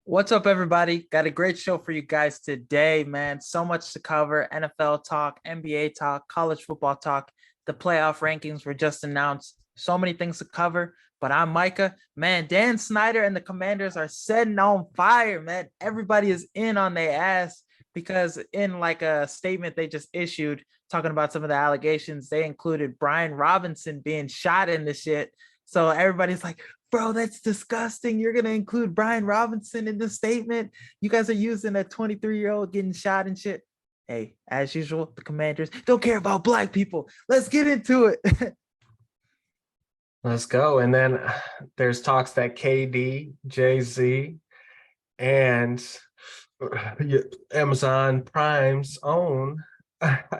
What's up, everybody? Got a great show for you guys today, man. So much to cover: NFL talk, NBA talk, college football talk. The playoff rankings were just announced. So many things to cover. But I'm Micah. Man, Dan Snyder and the Commanders are setting on fire, man. Everybody is in on their ass because in like a statement they just issued talking about some of the allegations, they included Brian Robinson being shot in the shit. So everybody's like, bro, that's disgusting. You're going to include Brian Robinson in the statement. You guys are using a 23-year-old getting shot and shit. Hey, as usual, the Commanders don't care about black people. Let's get into it. Let's go. And then there's talks that KD, Jay-Z, and Amazon Prime's own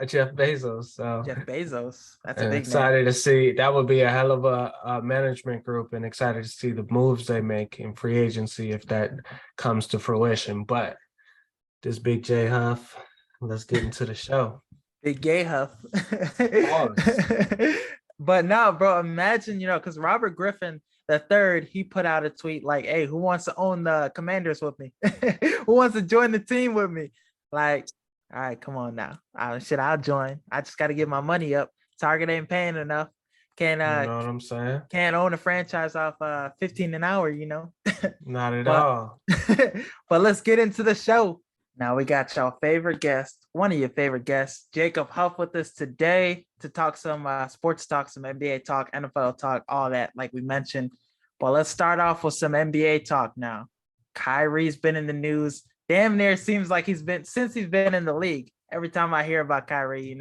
Jeff Bezos. So Jeff Bezos, that's a and big name. excited to see that would be a hell of a management group, and excited to see the moves they make in free agency if that comes to fruition. But this big J Huff, let's get into the show. Big gay huff. Pause. But no, bro, imagine, because Robert Griffin the third, he put out a tweet like, hey, who wants to own the Commanders with me? Who wants to join the team with me? Like, all right, come on now. I'll join. I just got to get my money up. Target ain't paying enough. Can't You know what I'm saying? can't own a franchise off 15 an hour, Not at But all. but let's get into the show. Now we got your favorite guest, one of your favorite guests, Jacob Huff, with us today to talk some sports talk, some NBA talk, NFL talk, all that, like we mentioned. But let's start off with some NBA talk now. Kyrie's been in the news. Damn near seems like he's been in the league. Every time I hear about Kyrie, he's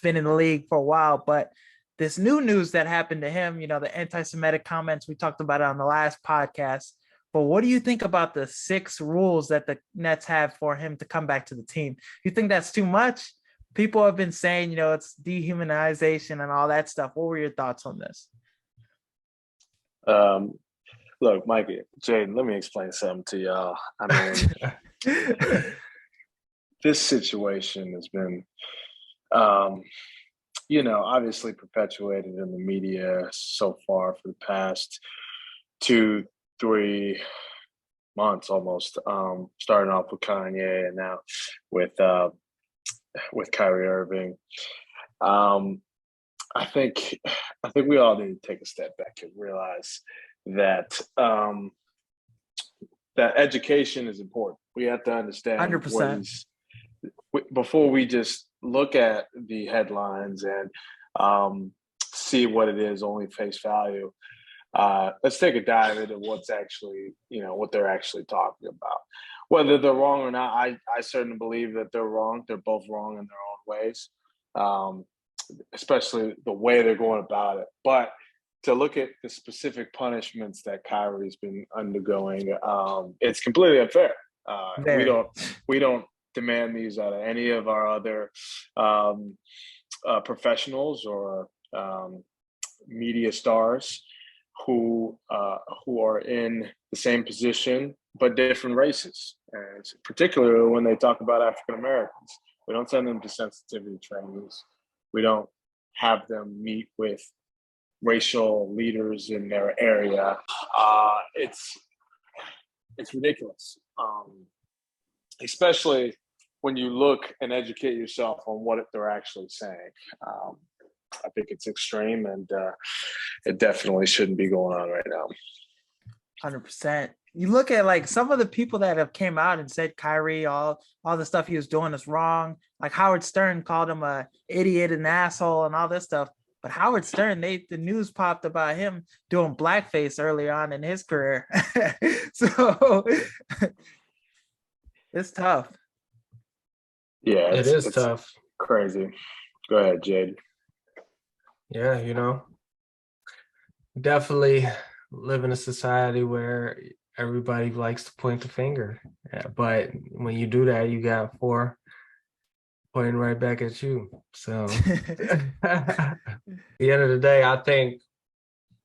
been in the league for a while. But this new news that happened to him, the anti-Semitic comments, we talked about it on the last podcast. But what do you think about the 6 rules that the Nets have for him to come back to the team? You think that's too much? People have been saying, it's dehumanization and all that stuff. What were your thoughts on this? Look, Mikey, Jaden, let me explain something to y'all. I mean, this situation has been, obviously perpetuated in the media so far for the past 2-3 months almost. Starting off with Kanye and now with Kyrie Irving. I think we all need to take a step back and realize that that education is important. We have to understand 100%. Before we just look at the headlines and see what it is, only face value. Let's take a dive into what's actually, what they're actually talking about. Whether they're wrong or not, I certainly believe that they're wrong. They're both wrong in their own ways, especially the way they're going about it. But to look at the specific punishments that Kyrie's been undergoing, it's completely unfair. We don't demand these out of any of our other professionals or media stars who are in the same position but different races, and particularly when they talk about African Americans. We don't send them to sensitivity trainings. We don't have them meet with racial leaders in their area. It's ridiculous, especially when you look and educate yourself on what they're actually saying. I think it's extreme, and it definitely shouldn't be going on right now. 100%. You look at like some of the people that have came out and said Kyrie, all the stuff he was doing is wrong. Like Howard Stern called him a idiot and asshole and all this stuff. But Howard Stern, the news popped about him doing blackface early on in his career. So it's tough. Yeah, It's tough. Crazy. Go ahead, Jade. Yeah, definitely live in a society where everybody likes to point the finger. Yeah, but when you do that, you got 4 pointing right back at you. So at the end of the day, I think,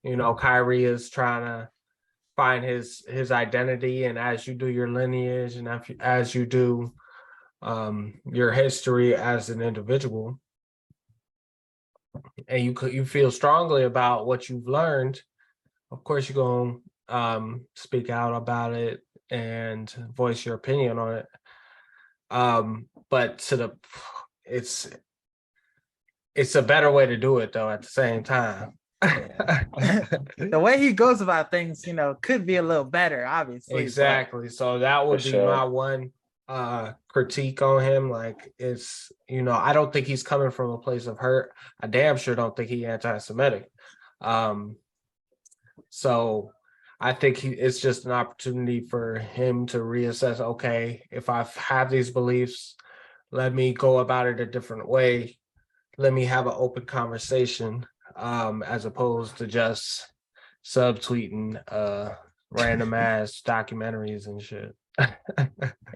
Kyrie is trying to find his identity. And as you do your lineage and as you do your history as an individual, and you feel strongly about what you've learned, of course you're going to speak out about it and voice your opinion on it. But it's a better way to do it though at the same time. The way he goes about things, could be a little better, obviously. Exactly. So that would be my sure. one critique on him. Like, it's, I don't think he's coming from a place of hurt. I damn sure don't think he's anti-Semitic. So I think it's just an opportunity for him to reassess, okay, if I have these beliefs, let me go about it a different way. Let me have an open conversation, as opposed to just subtweeting random ass documentaries and shit.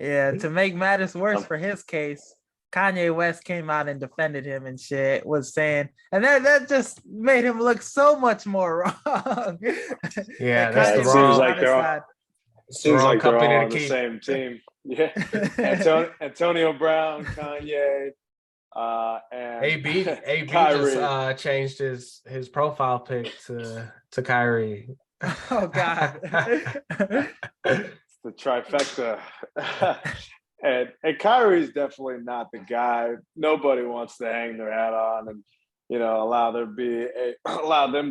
Yeah, to make matters worse for his case, Kanye West came out and defended him and shit, was saying, and that just made him look so much more wrong. Yeah, That that's it the seems wrong. like they're all, seems like they're all on the keep. same team. Yeah, Antonio Brown, Kanye, and AB Kyrie. just changed his profile pic to Kyrie. Oh God. It's the trifecta. and Kyrie's definitely not the guy. Nobody wants to hang their hat on and allow them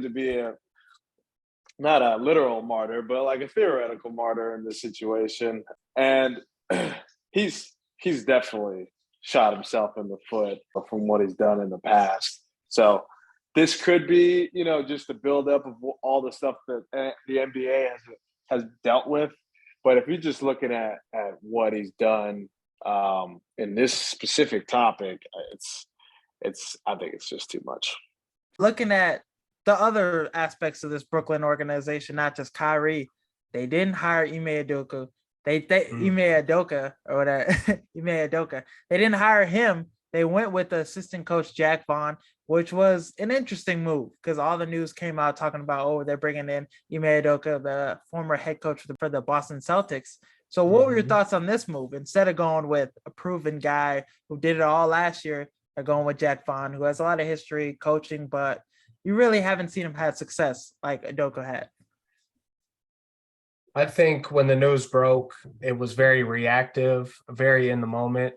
to be not a literal martyr, but like a theoretical martyr in this situation. And he's definitely shot himself in the foot from what he's done in the past. So this could be, just the buildup of all the stuff that the NBA has dealt with. But if you're just looking at what he's done in this specific topic, I think it's just too much. Looking at the other aspects of this Brooklyn organization, not just Kyrie, they didn't hire Ime Udoka. Ime Udoka or whatever. Ime Udoka. They didn't hire him. They went with the assistant coach Jack Vaughn, which was an interesting move because all the news came out talking about, they're bringing in Ime Udoka, the former head coach for the Boston Celtics. So what were your thoughts on this move? Instead of going with a proven guy who did it all last year, they're going with Jack Vaughn, who has a lot of history coaching, but you really haven't seen him have success like Udoka had. I think when the news broke, it was very reactive, very in the moment.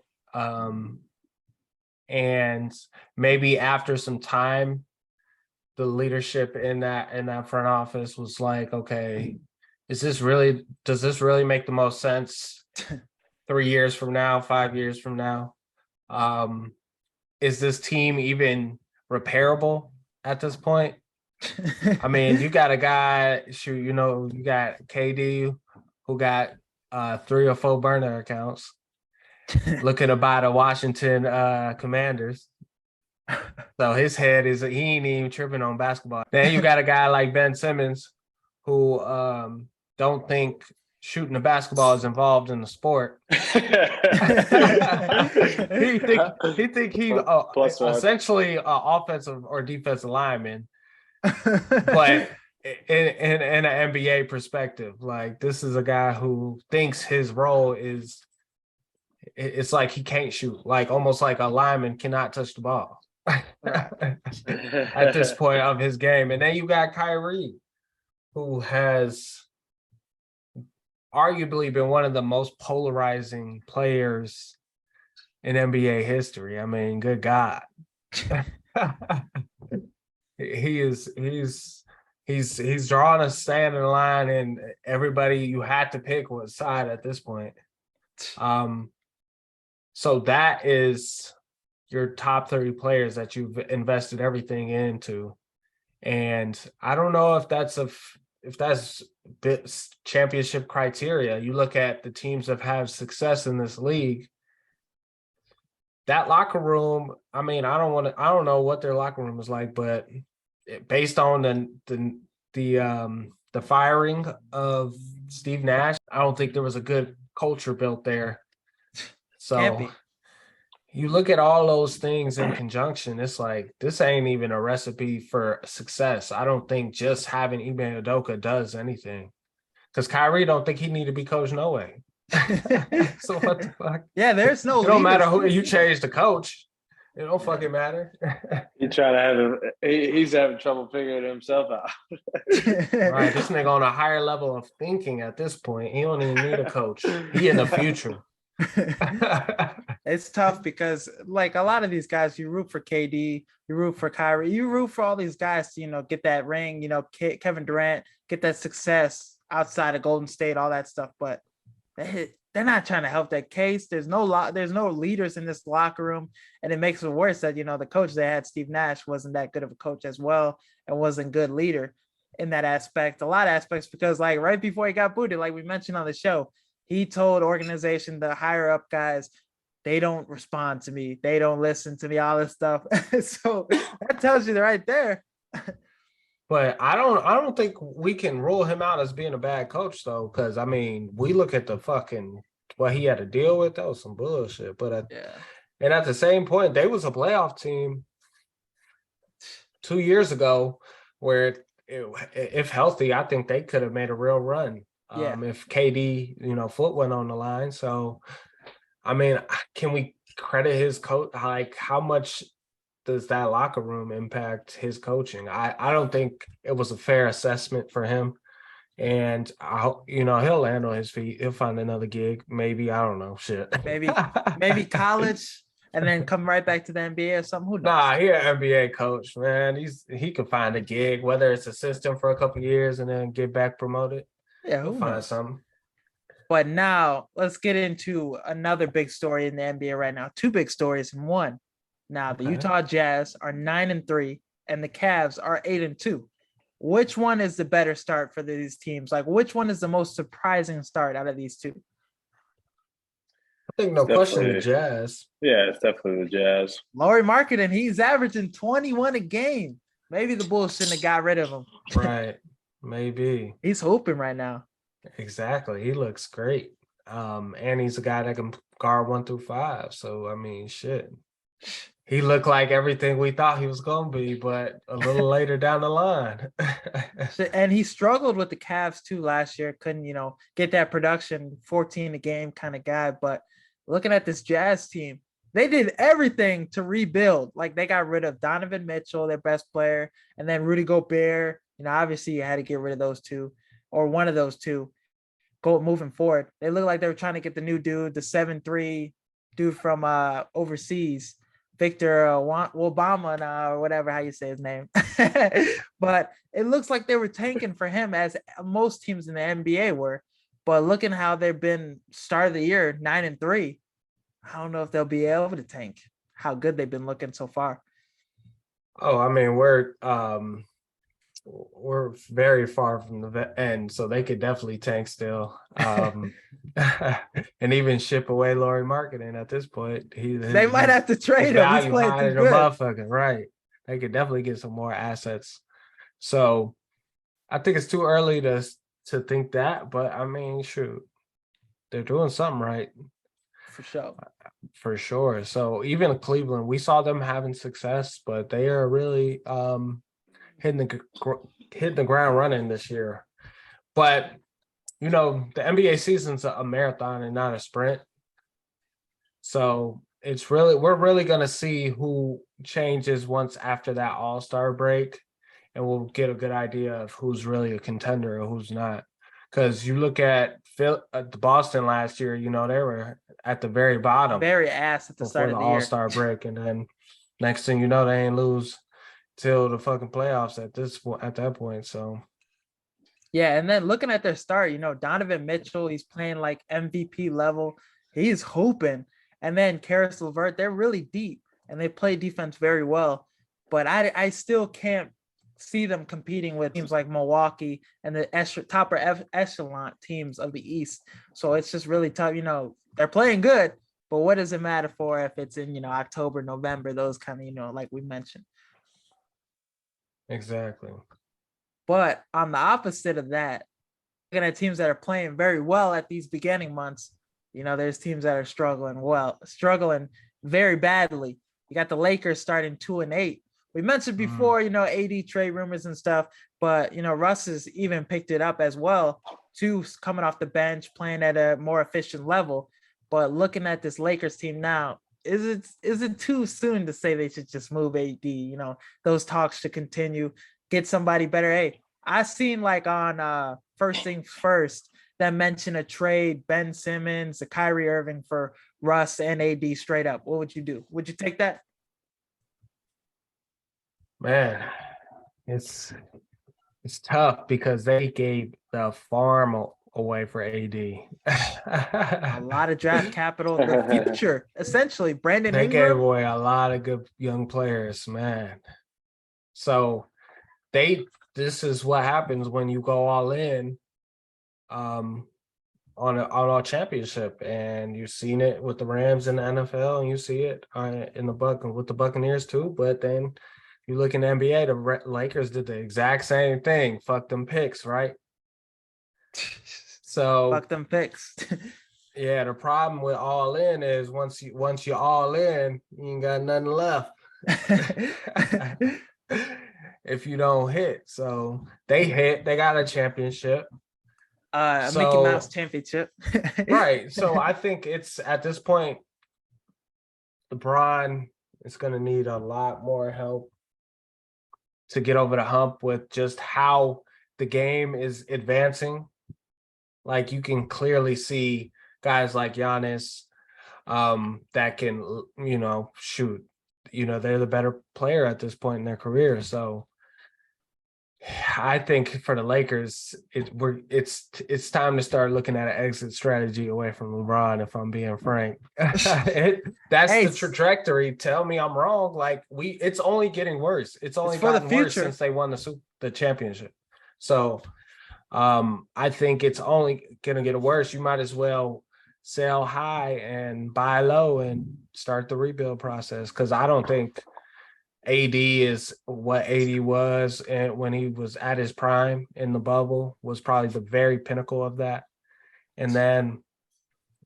And maybe after some time, the leadership in that front office was like, okay, does this really make the most sense 3 years from now, 5 years from now? Is this team even repairable at this point? I mean, you got a guy, you got KD who got 3 or 4 burner accounts looking to buy the Washington Commanders. So his head he ain't even tripping on basketball. Then you got a guy like Ben Simmons who don't think shooting the basketball is involved in the sport. he think he essentially offensive or defensive lineman. But in an NBA perspective, like, this is a guy who thinks his role is, it's like he can't shoot, like almost like a lineman cannot touch the ball at this point of his game. And then you got Kyrie, who has arguably been one of the most polarizing players in NBA history. I mean, good God. He's drawing a standing line, and everybody you had to pick what side at this point. So that is your top 30 players that you've invested everything into. And I don't know if that's championship criteria. You look at the teams that have success in this league, that locker room, I mean, I don't know what their locker room is like, but based on the firing of Steve Nash, I don't think there was a good culture built there. So you look at all those things in conjunction, it's like, this ain't even a recipe for success. I don't think just having Ime Udoka does anything, because Kyrie don't think he need to be coached no way. So what the fuck? Yeah, there's no. It don't matter who you change the coach. It don't fucking matter. He's having trouble figuring himself out. Right. This nigga on a higher level of thinking at this point. He don't even need a coach. He in the future. It's tough because like a lot of these guys, you root for KD, you root for Kyrie, you root for all these guys to, get that ring, Kevin Durant, get that success outside of Golden State, all that stuff. But they're not trying to help that case. There's no leaders in this locker room. And it makes it worse that, the coach they had, Steve Nash, wasn't that good of a coach as well and wasn't a good leader in that aspect, a lot of aspects, because like right before he got booted, like we mentioned on the show, he told organization, the higher up guys, they don't respond to me. They don't listen to me, all this stuff. So that tells you right there. But I don't think we can rule him out as being a bad coach though, because I mean, we look at the fucking what he had to deal with. That was some bullshit. But and at the same point, they was a playoff team 2 years ago, where if healthy, I think they could have made a real run. If KD, foot went on the line. So, I mean, can we credit his coach? Like, how much does that locker room impact his coaching? I don't think it was a fair assessment for him. And he'll land on his feet. He'll find another gig. Maybe, I don't know. Shit. Maybe college and then come right back to the NBA or something. Who knows? Nah, he an NBA coach, man. He could find a gig, whether it's assistant for a couple of years and then get back promoted. Yeah, he'll find something. But now let's get into another big story in the NBA right now. Two big stories in one. Now the Utah Jazz are 9-3 and the Cavs are 8-2. Which one is the better start for these teams? Like, which one is the most surprising start out of these two? I think no question the Jazz. Yeah, it's definitely the Jazz. Lauri Markkanen, he's averaging 21 a game. Maybe the Bulls shouldn't have got rid of him. Right. Maybe. He's hooping right now. Exactly. He looks great. And he's a guy that can guard 1 through 5. So, I mean, shit. He looked like everything we thought he was going to be, but a little later down the line. And he struggled with the Cavs too last year. Couldn't, get that production, 14 a game kind of guy. But looking at this Jazz team, they did everything to rebuild. Like they got rid of Donovan Mitchell, their best player, and then Rudy Gobert. Obviously you had to get rid of those two or one of those two. Moving forward, they look like they were trying to get the new dude, the 7'3" dude from overseas. Victor Wobama or whatever, how you say his name. But it looks like they were tanking for him, as most teams in the NBA were. But looking how they've been start of the year, 9-3, I don't know if they'll be able to tank. How good they've been looking so far. Oh, I mean, we're very far from the end, so they could definitely tank still. And even ship away Lauri Markkanen at this point. They might have to trade him. He's playing too good. Motherfucker, right. They could definitely get some more assets. So I think it's too early to think that, but I mean, shoot, they're doing something right. For sure. So even Cleveland, we saw them having success, but they are really hitting the ground running this year. But the NBA season's a marathon and not a sprint. So we're really going to see who changes once after that All-Star break, and we'll get a good idea of who's really a contender or who's not. Because you look at the Boston last year, they were at the very bottom, very ass at the start of the All-Star break, and then next thing you know, they ain't lose till the fucking playoffs at that point. So yeah, and then looking at their start, Donovan Mitchell, he's playing like MVP level. He's hooping. And then Karis LeVert, they're really deep and they play defense very well. But I still can't see them competing with teams like Milwaukee and the top echelon teams of the East. So it's just really tough. They're playing good, but what does it matter for if it's in, October, November, those kind of, like we mentioned. Exactly. But on the opposite of that, looking at teams that are playing very well at these beginning months, there's teams that are struggling very badly. You got the Lakers starting 2-8. We mentioned before, AD trade rumors and stuff, but, Russ has even picked it up as well, too, coming off the bench, playing at a more efficient level. But looking at this Lakers team now, is it too soon to say they should just move AD? You know, those talks should continue, get somebody better. Hey, I seen like on First Things First that mentioned a trade, Ben Simmons, a Kyrie Irving for Russ and AD straight up. What would you do? Would you take that? Man, it's tough because they gave the farm away for AD. A lot of draft capital, the future, essentially. Brandon They gave Ingram. away a lot of good young players, man. So this is what happens when you go all in on a championship, and you've seen it with the Rams in the NFL, and you see it in the with the Buccaneers too. But then you look in the NBA, the Lakers did the exact same thing. Fuck them picks, right? So Fuck them picks. yeah, the problem with all in is once you're all in, you ain't got nothing left. If you don't hit. So they hit, they got a championship. Mickey Mouse championship. Right. So I think it's at this point, LeBron is going to need a lot more help to get over the hump with just how the game is advancing. Like you can clearly see guys like Giannis that can, shoot. They're the better player at this point in their career. So I think for the Lakers, it's time to start looking at an exit strategy away from LeBron. If I'm being frank, that's the trajectory. Tell me I'm wrong. Like it's only getting worse. It's only gotten worse since they won the championship. So I think it's only gonna get worse. You might as well sell high and buy low and start the rebuild process, because I don't think AD is what AD was, and when he was at his prime in the bubble, was probably the very pinnacle of that. And then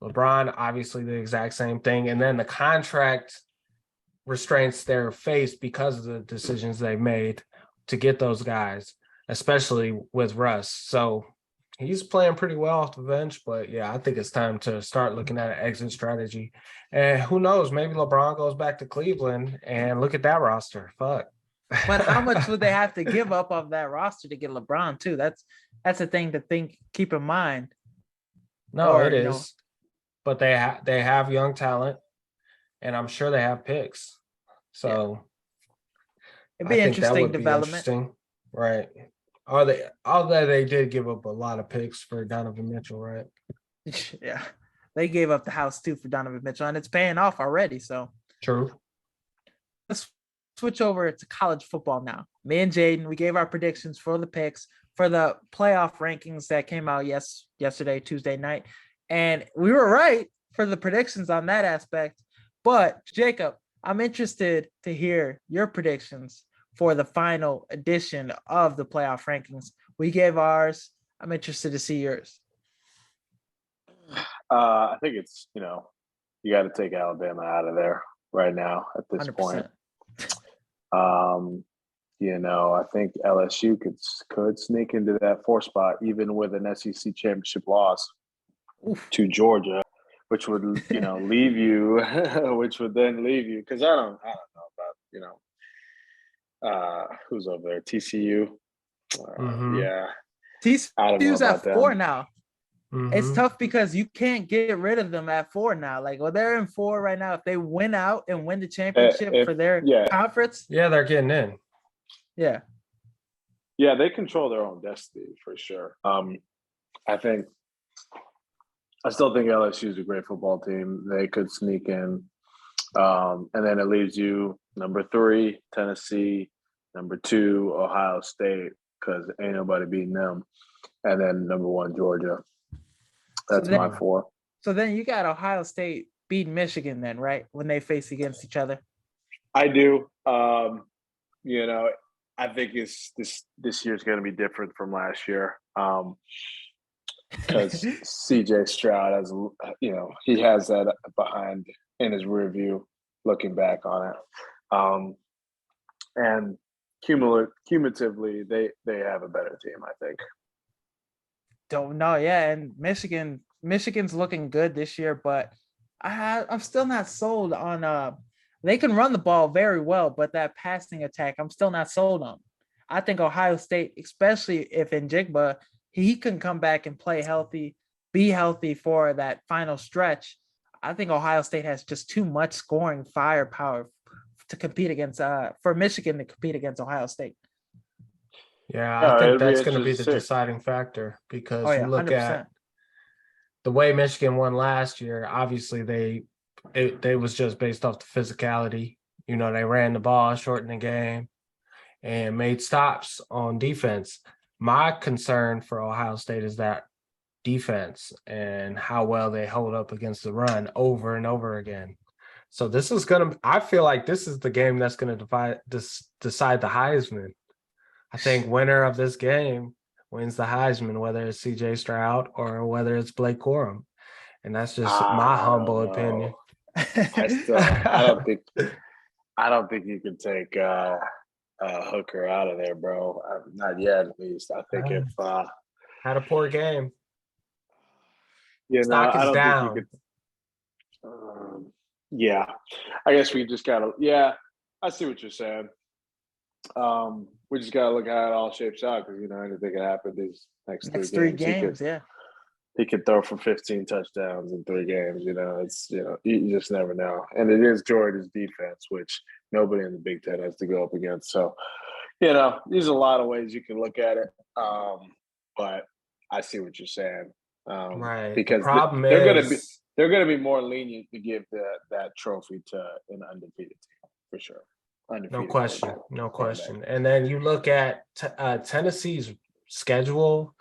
LeBron, obviously the exact same thing. And then the contract restraints they're faced because of the decisions they made to get those guys, especially with Russ. So he's playing pretty well off the bench, but yeah, I think it's time to start looking at an exit strategy. And who knows, maybe LeBron goes back to Cleveland, and look at that roster. Fuck. But how much would they have to give up of that roster to get LeBron too? That's a thing to keep in mind. No, it is. But they have young talent, and I'm sure they have picks. So it'd be interesting development. Interesting. Right. Although they did give up a lot of picks for Donovan Mitchell, right? Yeah. They gave up the house too for Donovan Mitchell, and it's paying off already. So true. Let's switch over to college football now. Me and Jaden, we gave our predictions for the picks for the playoff rankings that came out yesterday, Tuesday night. And we were right for the predictions on that aspect. But Jacob, I'm interested to hear your predictions for the final edition of the playoff rankings. We gave ours. I'm interested to see yours. I think it's, you got to take Alabama out of there right now at this 100%. Point. I think LSU could sneak into that 4 spot, even with an SEC championship loss to Georgia, which would, leave you, which would then leave you. Cause I don't know about, who's over there? TCU. Yeah. TCU's at 4 now. Mm-hmm. It's tough because you can't get rid of them at 4 now. Like, they're in 4 right now. If they win out and win the championship for their conference, they're getting in. Yeah, they control their own destiny for sure. I still think LSU is a great football team. They could sneak in, and then it leaves you number 3, Tennessee, number 2, Ohio State, because ain't nobody beating them, and then number 1, Georgia. That's my 4. So then you got Ohio State beating Michigan then, right? When they face against each other. I do. I think this year's going to be different from last year. Because CJ Stroud has, he has that behind in his rear view, looking back on it. And cumulatively, they have a better team, I think. Don't know, yeah. And Michigan's looking good this year, but I'm still not sold on they can run the ball very well, but that passing attack, I'm still not sold on. I think Ohio State, especially if Njigba, he can come back and play healthy, be healthy for that final stretch. I think Ohio State has just too much scoring firepower to compete against for Michigan to compete against Ohio State. Yeah, I No, think it'd be that's going to be the interesting to see. deciding factor Oh because yeah, you look at 100%. the way Michigan won last year. Obviously, they was just based off the physicality. You know, they ran the ball, shortened the game, and made stops on defense. My concern for Ohio State is that defense and how well they hold up against the run over and over again. So this is I feel like this is the game that's going to decide the Heisman. I think winner of this game wins the Heisman, whether it's CJ Stroud or whether it's Blake Corum. And that's just my I humble don't opinion. know. I don't think you can take Hooker out of there, bro. Not yet, at least. I think if Had a poor game. you know, Stock I is don't think you down. could. Yeah, I guess we just gotta. Yeah, I see what you're saying. We just gotta look how it all shapes out because anything can happen these next Next three three games. games, yeah. He could throw for 15 touchdowns in 3 games. It's you just never know. And it is Georgia's defense, which nobody in the Big Ten has to go up against. So, there's a lot of ways you can look at it. But I see what you're saying. Right. The Because problem they're gonna be more lenient to give that trophy to an undefeated team for sure. no question. And then you look at Tennessee's schedule.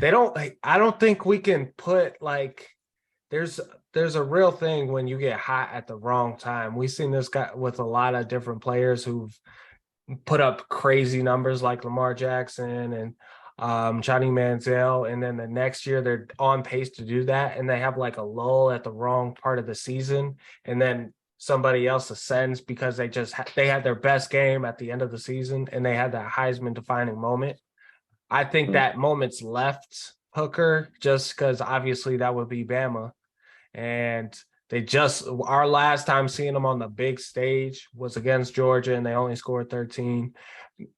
I don't think we can put there's a real thing when you get hot at the wrong time. We've seen this guy with a lot of different players who've put up crazy numbers like Lamar Jackson and Johnny Manziel. And then the next year they're on pace to do that. And they have a lull at the wrong part of the season. And then somebody else ascends because they had their best game at the end of the season and they had that Heisman defining moment. I think that moment's left Hooker just because obviously that would be Bama. And our last time seeing them on the big stage was against Georgia and they only scored 13.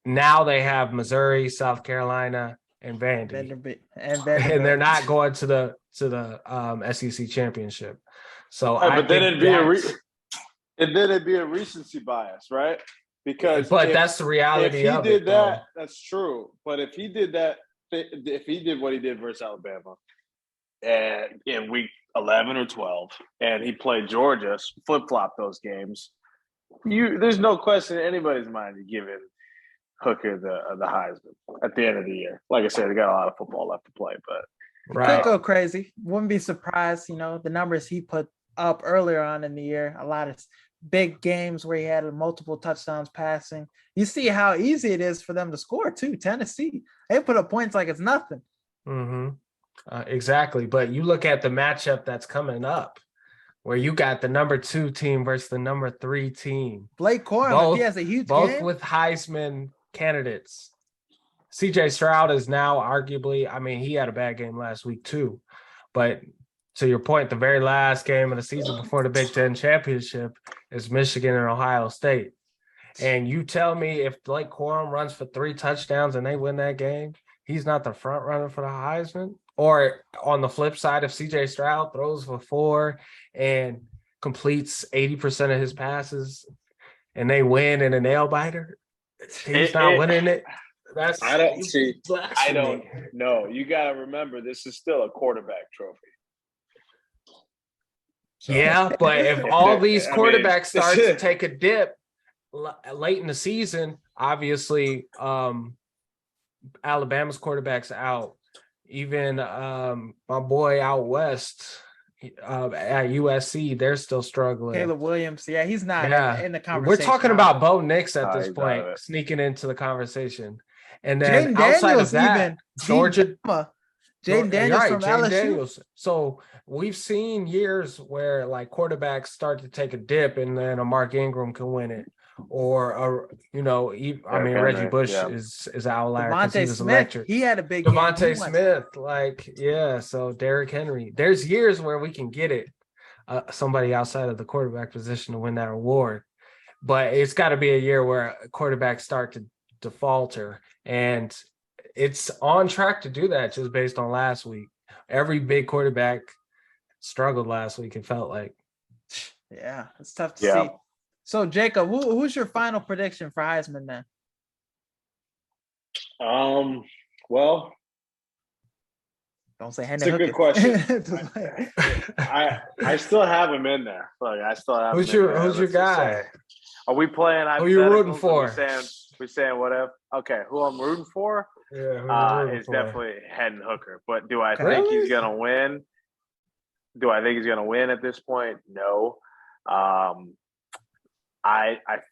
Now they have Missouri, South Carolina, and Vandy. And they're not going to the SEC championship. So but then it'd be a recency bias, right? Because that's the reality of it. If he did that, that's true. But if he did what he did versus Alabama in week 11 or 12, and he played Georgia, flip-flop those games, there's no question in anybody's mind to give Hooker the Heisman at the end of the year. Like I said, they got a lot of football left to play, but could go crazy. Wouldn't be surprised, the numbers he put up earlier on in the year, a lot of big games where he had multiple touchdowns passing. You see how easy it is for them to score too. Tennessee, they put up points like it's nothing. Exactly. But you look at the matchup that's coming up where you got the number 2 team versus the number 3 team. Blake Corum, if he has a huge both game. With Heisman candidates. CJ Stroud is now arguably, he had a bad game last week too, but to your point, the very last game of the season before the Big Ten championship is Michigan and Ohio State. And you tell me if Blake Corum runs for 3 touchdowns and they win that game, he's not the front runner for the Heisman? Or on the flip side, if CJ Stroud throws for 4 and completes 80% of his passes and they win in a nail biter, he's not winning it. I don't know. You got to remember, this is still a quarterback trophy. So. Yeah, but if all these quarterbacks start to take a dip late in the season, obviously Alabama's quarterback's out. Even my boy out west at USC, they're still struggling. Caleb Williams, yeah, he's not in the conversation. We're talking about Bo Nix at this point, sneaking into the conversation. And then Jaden outside Daniels, of that, Georgia, Jaden Daniels from LSU. Daniels. So we've seen years where quarterbacks start to take a dip, and then a Mark Ingram can win it, or Reggie Bush is an outlier because he was electric. He had a big Devontae Smith, So Derrick Henry. There's years where we can get it, somebody outside of the quarterback position to win that award. But it's got to be a year where quarterbacks start to falter, and it's on track to do that just based on last week. Every big quarterback struggled last week, it felt like. Yeah, it's tough to see. So, Jacob, who's your final prediction for Heisman then? Well, don't say Hendon. It's a good question. I still have him in there. Look, I still have. Who's your guy? Are we playing? Who are you rooting for? We saying whatever. Okay, who I'm rooting for? Yeah, is definitely Hendon Hooker. But do I think he's gonna win? Do I think he's gonna win at this point? No. I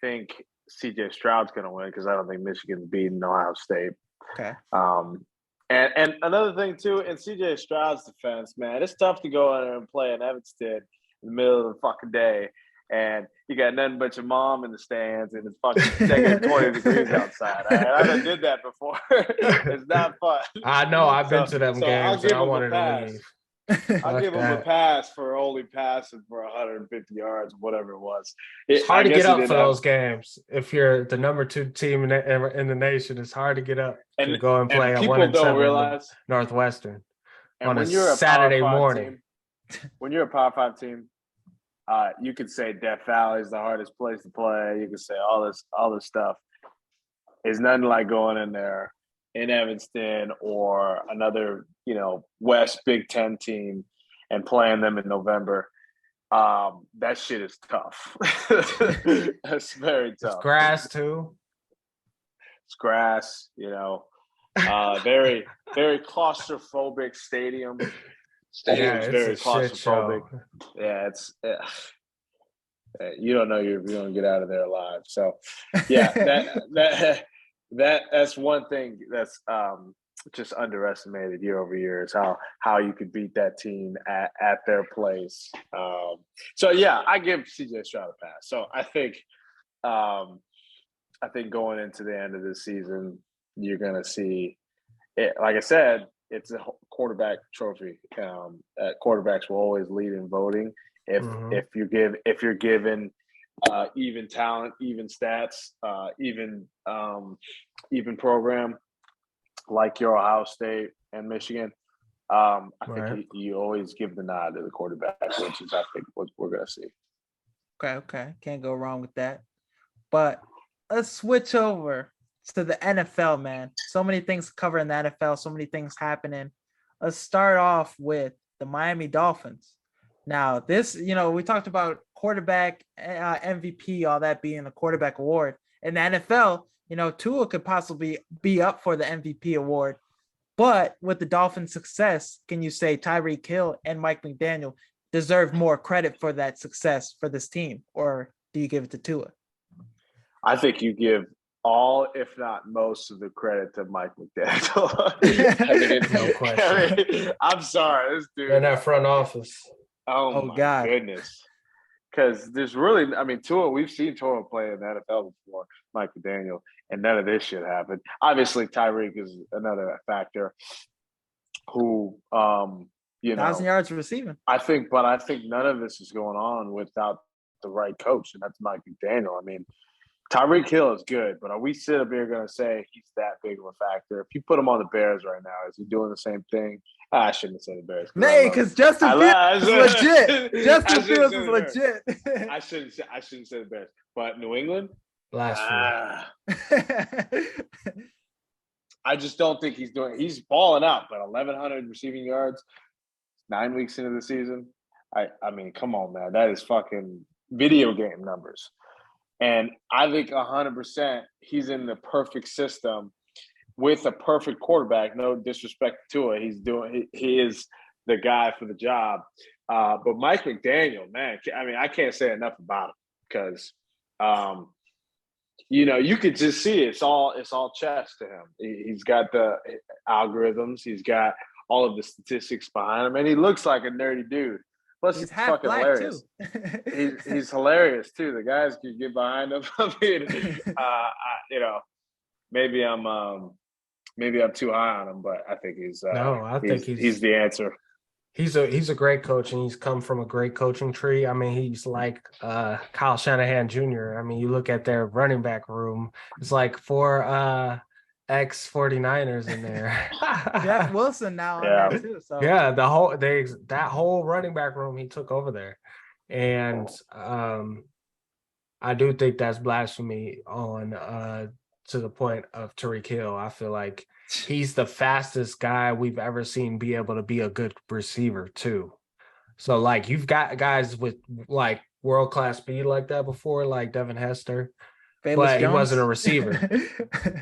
think CJ Stroud's gonna win because I don't think Michigan's beating Ohio State. Okay. And another thing too, in CJ Stroud's defense, man, it's tough to go in there and play in Evanston in the middle of the fucking day, and you got nothing but your mom in the stands, and it's fucking negative 20 degrees outside. I done did that before. It's not fun. I know. I've been to them games, and I wanted to leave. I'll give him a pass for only passing for 150 yards, whatever it was. It's hard to get up for those games. If you're the number 2 team in the nation, it's hard to get up and go and play at 1-7 Northwestern on a Saturday morning. When you're a Power 5 team, you could say Death Valley is the hardest place to play. You could say all this stuff. It's nothing like going in there in Evanston or another, West Big Ten team and playing them in November. That shit is tough. That's very tough. It's grass too. It's grass, very, very claustrophobic stadium. Stadium's very claustrophobic. Yeah, it's you don't know if you're going to get out of there alive. So, yeah, that's one thing that's just underestimated year over year is how you could beat that team at their place. So yeah, I give CJ Stroud a pass. So I think going into the end of the season, you're gonna see it. Like I said, it's a quarterback trophy. Quarterbacks will always lead in voting if you're given even talent, even stats, even program like your Ohio State and Michigan. I think you always give the nod to the quarterback, which is I think what we're gonna see. Okay, can't go wrong with that. But let's switch over to the NFL, man. So many things covered in the NFL, so many things happening. Let's start off with the Miami Dolphins. Now, this, we talked about quarterback MVP, all that being the quarterback award. In the NFL, Tua could possibly be up for the MVP award. But with the Dolphins' success, can you say Tyreek Hill and Mike McDaniel deserve more credit for that success for this team? Or do you give it to Tua? I think you give all, if not most, of the credit to Mike McDaniel. No question. I'm sorry, this dude in that front office. Oh my God. Goodness. Because there's really, Tua, we've seen Tua play in the NFL before, Mike McDaniel, and none of this shit happened. Obviously, Tyreek is another factor who, 1,000 yards receiving. I think none of this is going on without the right coach, and that's Mike McDaniel. Tyreek Hill is good, but are we sit up here going to say he's that big of a factor? If you put him on the Bears right now, is he doing the same thing? I shouldn't have said the Bears. Nay, because Justin Fields is legit. Justin Fields is legit. I shouldn't say the Bears. But New England? Blasphemy. I just don't think he's balling out, but 1,100 receiving yards, 9 weeks into the season. Come on, man. That is fucking video game numbers. And I think 100% he's in the perfect system with a perfect quarterback. No disrespect to it. He is the guy for the job. But Mike McDaniel, man, I can't say enough about him because, you could just see it's all chess to him. He's got the algorithms. He's got all of the statistics behind him. And he looks like a nerdy dude. Plus, he's fucking hilarious. He's hilarious too. The guys can get behind him. Maybe I'm too high on him, but I think he's. No, I think he's the answer. He's a great coach, and he's come from a great coaching tree. I mean, he's like Kyle Shanahan Jr. I mean, you look at their running back room, it's like four ex 49ers in there. Jeff Wilson now on Yeah. there too. So Yeah, that whole running back room he took over there. And I do think that's blasphemy on to the point of Tyreek Hill. I feel like he's the fastest guy we've ever seen be able to be a good receiver too. So like you've got guys with like world-class speed like that before, like Devin Hester, Bayless but he Jones. wasn't a receiver.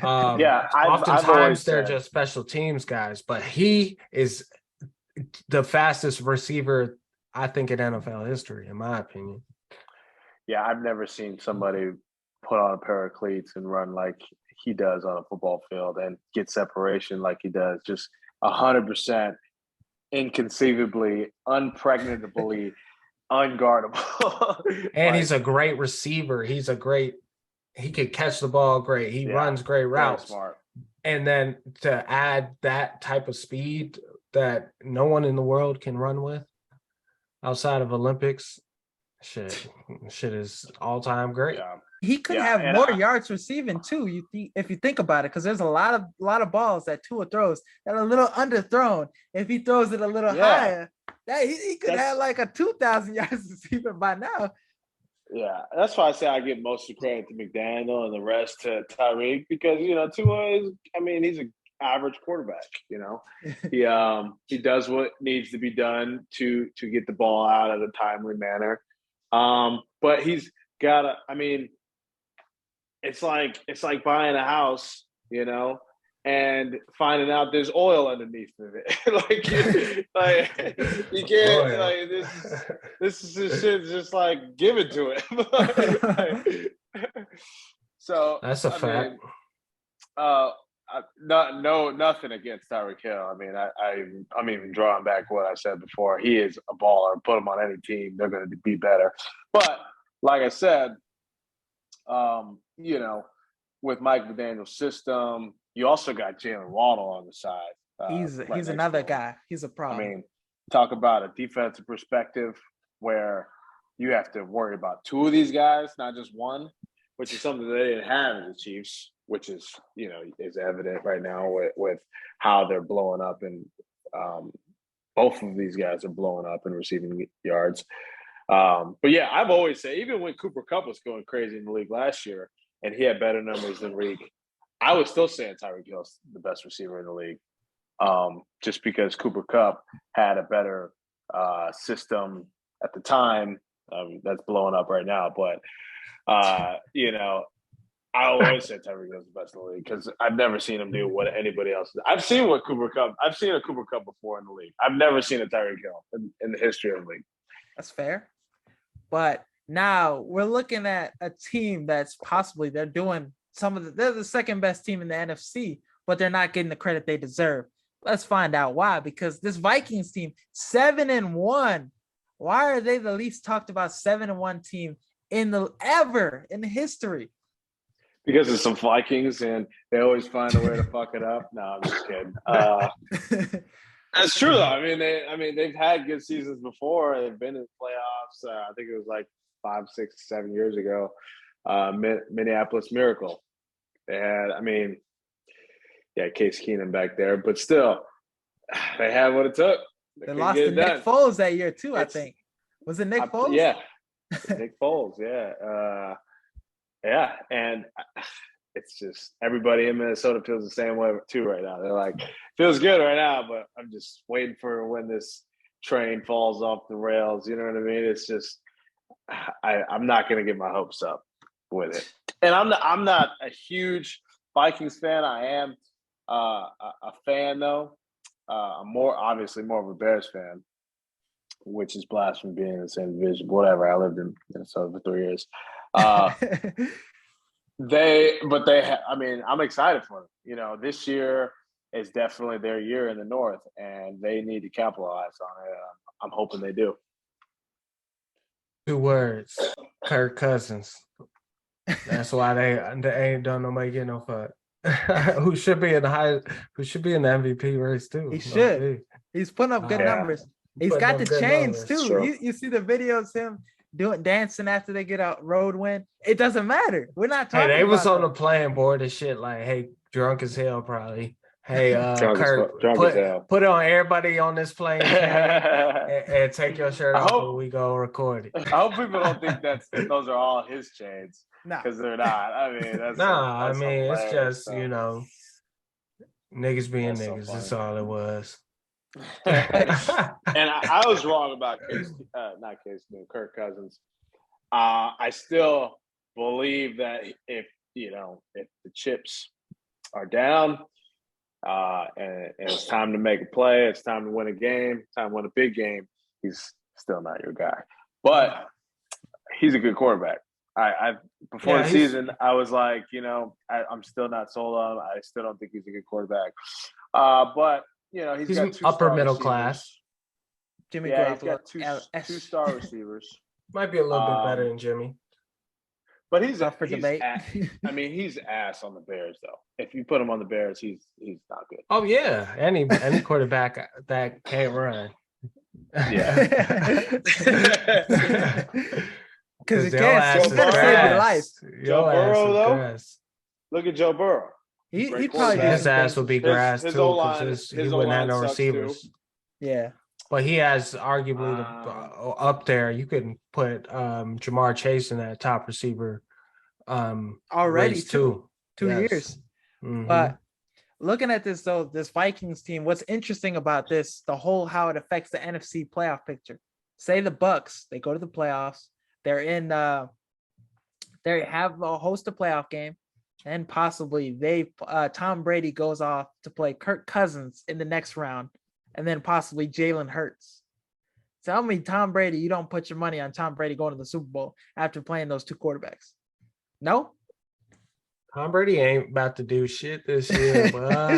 Yeah, I've always Oftentimes they're said, just special teams guys, but he is the fastest receiver, I think, in NFL history, in my opinion. yeah, I've never seen somebody put on a pair of cleats and run like he does on a football field and get separation like he does. Just 100% inconceivably, unpregnantably unguardable. And Like, he's a great receiver. He can catch the ball great. He runs great very routes. smart. And then to add that type of speed that no one in the world can run with outside of Olympics, shit is all time great. Yeah. He could Yeah, have and more yards receiving too. If you think about it, because there's a lot of balls that Tua throws that are a little underthrown. If he throws it a little higher, that he could have like a 2,000 yards receiving by now. Yeah, that's why I say I give most of the credit to McDaniel and the rest to Tyreek because Tua is. I mean, he's an average quarterback. He does what needs to be done to get the ball out at a timely manner. But he's got to. I mean, it's like buying a house, and finding out there's oil underneath of it. You can't this is just shit just like give it to it. So that's a fact. Nothing against Tyreek Hill. I mean, I'm even drawing back what I said before. He is a baller. Put him on any team, they're going to be better. But like I said, with Mike McDaniel's system, you also got Jalen Waddle on the side. He's another guy. He's a problem. I mean, talk about a defensive perspective where you have to worry about two of these guys, not just one, which is something they didn't have in the Chiefs, which is is evident right now with how they're blowing up, and both of these guys are blowing up in receiving yards. But yeah, I've always said, even when Cooper Kupp was going crazy in the league last year, and he had better numbers than Reek, I was still saying Tyreek Hill's the best receiver in the league, just because Cooper Kupp had a better system at the time. That's blowing up right now, but I always said Tyreek Hill's the best in the league because I've never seen him do what anybody else does. I've seen a Cooper Kupp before in the league. I've never seen a Tyreek Hill in the history of the league. That's fair. But now we're looking at a team that's possibly they're the second best team in the NFC, but they're not getting the credit they deserve. Let's find out why. Because this Vikings team, 7-1. Why are they the least talked about 7-1 team in history? Because it's some Vikings and they always find a way to fuck it up. No, I'm just kidding. That's true though. I mean, they've had good seasons before. They've been in playoffs. I think it was like 5, 6, 7 years ago. Minneapolis Miracle. They had, Case Keenum back there, but still, they had what it took. They lost to Nick Foles that year too. I think was it Nick Foles? Yeah, Nick Foles. Yeah, and it's just everybody in Minnesota feels the same way too right now. They're like, feels good right now, but I'm just waiting for when this train falls off the rails. You know what I mean? It's just I'm not going to get my hopes up with it. And I'm not a huge Vikings fan. I am a fan though. I'm obviously more of a Bears fan, which is blasphemy being in the same division. Whatever. I lived in Minnesota for 3 years. I'm excited for them. This year is definitely their year in the North, and they need to capitalize on it. I'm hoping they do. 2 words: Kirk Cousins. That's why they ain't done nobody getting no fuck. Who should be in the MVP race too? He should. He's putting up good numbers. He's Putting got up the good chains numbers. too. Sure. You see the videos him dancing after they get a road win. It doesn't matter. We're not Hey, talking they was about on the them. playing board and shit. Like, hey, drunk as hell, probably. Hey, Drunk as Kurt, hell. put it on everybody on this plane chain and take your shirt I off hope- when we go record it. I hope people don't think those are all his chains No. because they're not. I mean, that's Nah, that's I mean, it's hilarious, just, though. you know, niggas being That's so niggas. funny. That's all it was. And I was wrong about Kirk Cousins. I still believe that if the chips are down and it's time to make a play, it's time to win a game, time to win a big game, he's still not your guy. But he's a good quarterback. I before the season, I was like, I'm still not sold on him. I still don't think he's a good quarterback. But he's got two upper middle receivers. class. Jimmy He's Garoppolo. got two star receivers. Might be a little bit better than Jimmy. But he's Up for debate. he's ass on the Bears though. If you put him on the Bears, he's not good. Oh yeah, any quarterback that can't run. Yeah. Because you Joe can't. You gotta save your life. Joe Burrow, though. Look at Joe Burrow. He'd Great probably do quarterback. His some ass things. would be grass His too, O-line- because his he wouldn't have O-line no sucks, receivers. too. Yeah. But he has arguably up there. You could put Jamar Chase in that top receiver Already race too. 2 Yes. years. Mhm. But looking at this though, this Vikings team, what's interesting about this, how it affects the NFC playoff picture. Say the Bucks, they go to the playoffs. They're in they have a host a playoff game, and possibly Tom Brady goes off to play Kirk Cousins in the next round, and then possibly Jalen Hurts. Tell me, Tom Brady, you don't put your money on Tom Brady going to the Super Bowl after playing those two quarterbacks. No? Tom Brady ain't about to do shit this year, but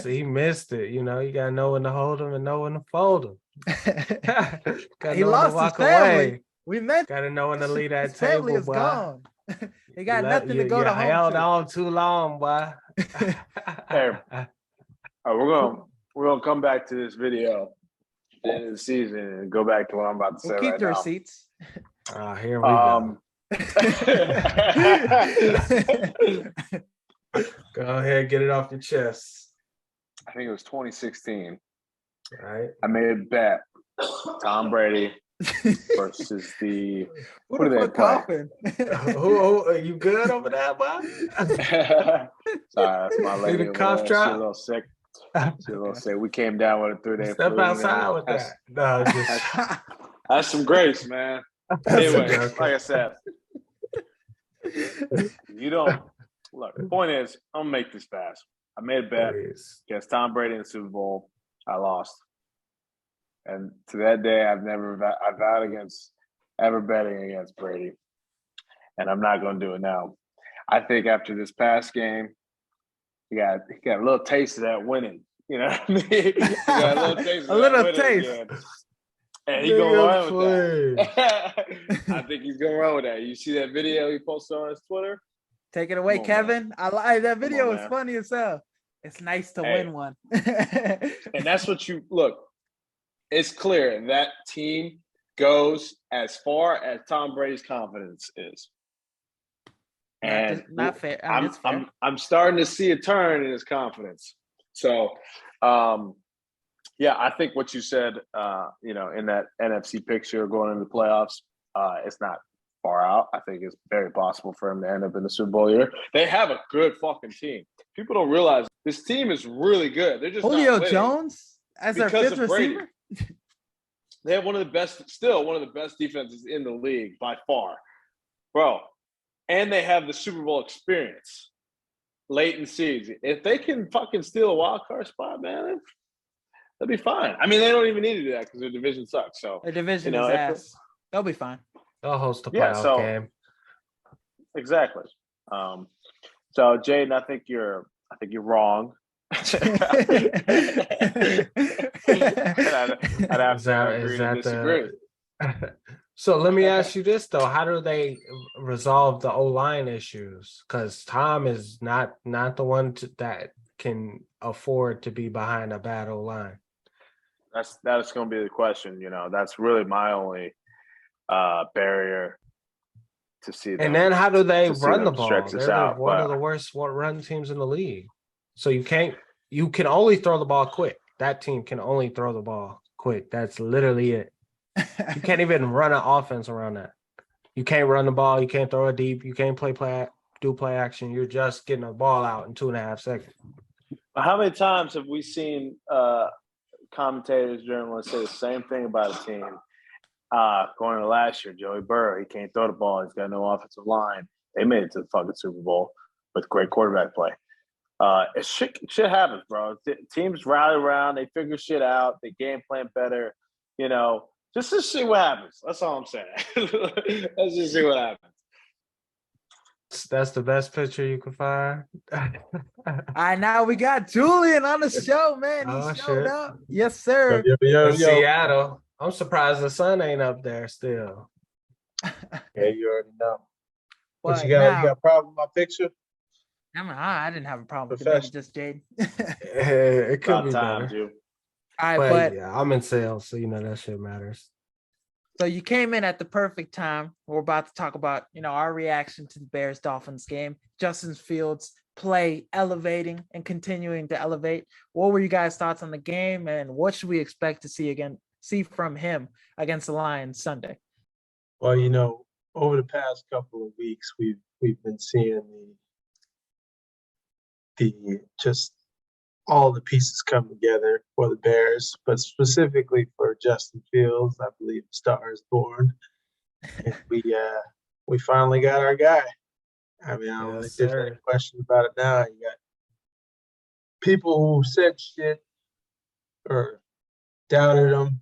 he missed it. You gotta know when to hold him and know when to fold him. He lost his family. Away. We meant Gotta know when to leave that his family table, is boy. gone. They got nothing to go to home held to. on too long, boy. Hey, we're gonna come back to this video at the end of the season and go back to what I'm about to say We'll keep right the now. receipts. Here we go. Go ahead, get it off your chest. I think it was 2016. All right. I made a bet. Tom Brady versus the Who do the they fuck play? coughing? Who are you good over there, boy? Sorry, that's my lady. Need a over cough there. drop? She's a little sick. She's a little sick. We came down with a 3-day Step flu. outside with that. No, just That's some grace, man. Anyway, like I said, you don't look. The point is, I'm gonna make this fast. I made a bet against Tom Brady in the Super Bowl. I lost, and to that day, I vowed against ever betting against Brady, and I'm not going to do it now. I think after this past game, he got a little taste of that winning. You know what I mean? He got a little taste. A little taste. Again. And he's going to run with that. I think he's going to run with that. You see that video he posted on his Twitter? Take it away, Kevin. Man. I like that video. Was funny as hell. It's nice to win one. And that's what look. It's clear that team goes as far as Tom Brady's confidence is. And not fair. It's fair. I'm starting to see a turn in his confidence. So, yeah, I think what you said, in that NFC picture going into the playoffs, it's not far out. I think it's very possible for him to end up in the Super Bowl year. They have a good fucking team. People don't realize this team is really good. They're just Julio Jones as their fifth receiver. They have one of the best defenses in the league by far, bro. And they have the Super Bowl experience late in season. If they can fucking steal a wild card spot, man, they'll be fine. I mean, they don't even need to do that because their division sucks. So their division is ass. They'll be fine. They'll host a playoff game. Exactly. So Jaden, I think you're wrong. I'd have to agree to disagree. So let me ask you this though: how do they resolve the O-line issues? Because Tom is not the one that can afford to be behind a bad O-line. That's going to be the question. That's really my only barrier to see them. And then how do they to see run the them ball? stretch this They're out, one of but the worst run teams in the league. So you can only throw the ball quick. That team can only throw the ball quick. That's literally it. You can't even run an offense around that. You can't run the ball. You can't throw it deep. You can't do play action. You're just getting the ball out in 2.5 seconds. how many times have we seen commentators, journalists say the same thing about a team? Going to last year, Joey Burrow, he can't throw the ball. He's got no offensive line. They made it to the fucking Super Bowl with great quarterback play. Shit happens, bro. Teams rally around. They figure shit out. They game plan better. Just to see what happens. That's all I'm saying. Let's just see what happens. That's the best picture you can find. All right, now we got Julian on the show, man. He Oh, showed shit. up. Yes, sir. In Seattle. I'm surprised the sun ain't up there still. Yeah, you already know. What But you got? now, You got a problem with my picture? I didn't have a problem with it. Maybe just Jade. It could About be time, better. Jude. All right, But yeah, I'm in sales, so that shit matters. So you came in at the perfect time. We're about to talk about, our reaction to the Bears-Dolphins game. Justin Fields' play elevating and continuing to elevate. What were you guys' thoughts on the game, and what should we expect to see from him against the Lions Sunday? Well, over the past couple of weeks, we've been seeing the just all the pieces come together for the Bears, but specifically for Justin Fields. I believe the star is born. And we finally got our guy. I mean, I don't think there's any question about it now. You got people who said shit or doubted him,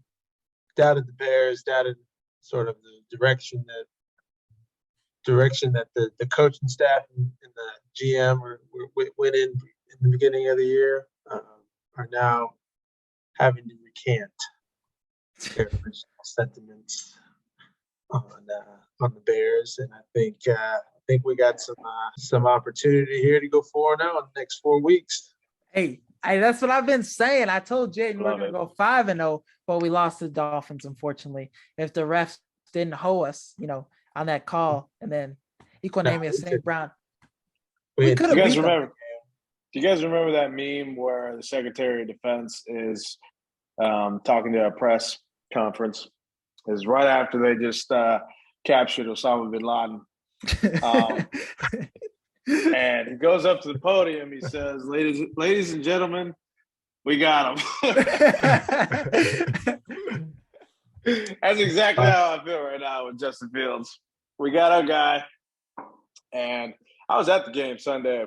doubted the Bears, doubted sort of the direction that the coaching staff and the GM went in the beginning of the year, are now having to recant their original sentiments on the Bears, and I think we got some opportunity here to go 4-0 in the next 4 weeks. Hey, that's what I've been saying. I told Jaden we're gonna go 5-0, but we lost to the Dolphins, unfortunately. If the refs didn't hoe us, on that call, and then Equanimous St. Brown, we could have beat them. Do you guys remember that meme where the Secretary of Defense is talking to a press conference? Is right after they just captured Osama bin Laden. And he goes up to the podium. He says, ladies and gentlemen, we got him. That's exactly how I feel right now with Justin Fields. We got our guy. And I was at the game Sunday,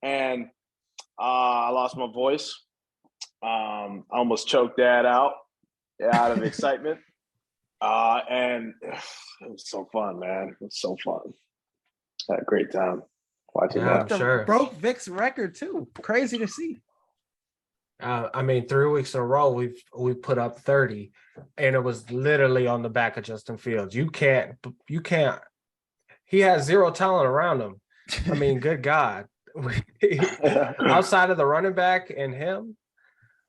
and I lost my voice. I almost choked Dad out of excitement. And it was so fun, man. It was so fun. Had a great time watching that. I'm sure. Broke Vic's record too. Crazy to see. 3 weeks in a row we put up 30, and it was literally on the back of Justin Fields. You can't. He has zero talent around him. I mean, good God. Outside of the running back and him,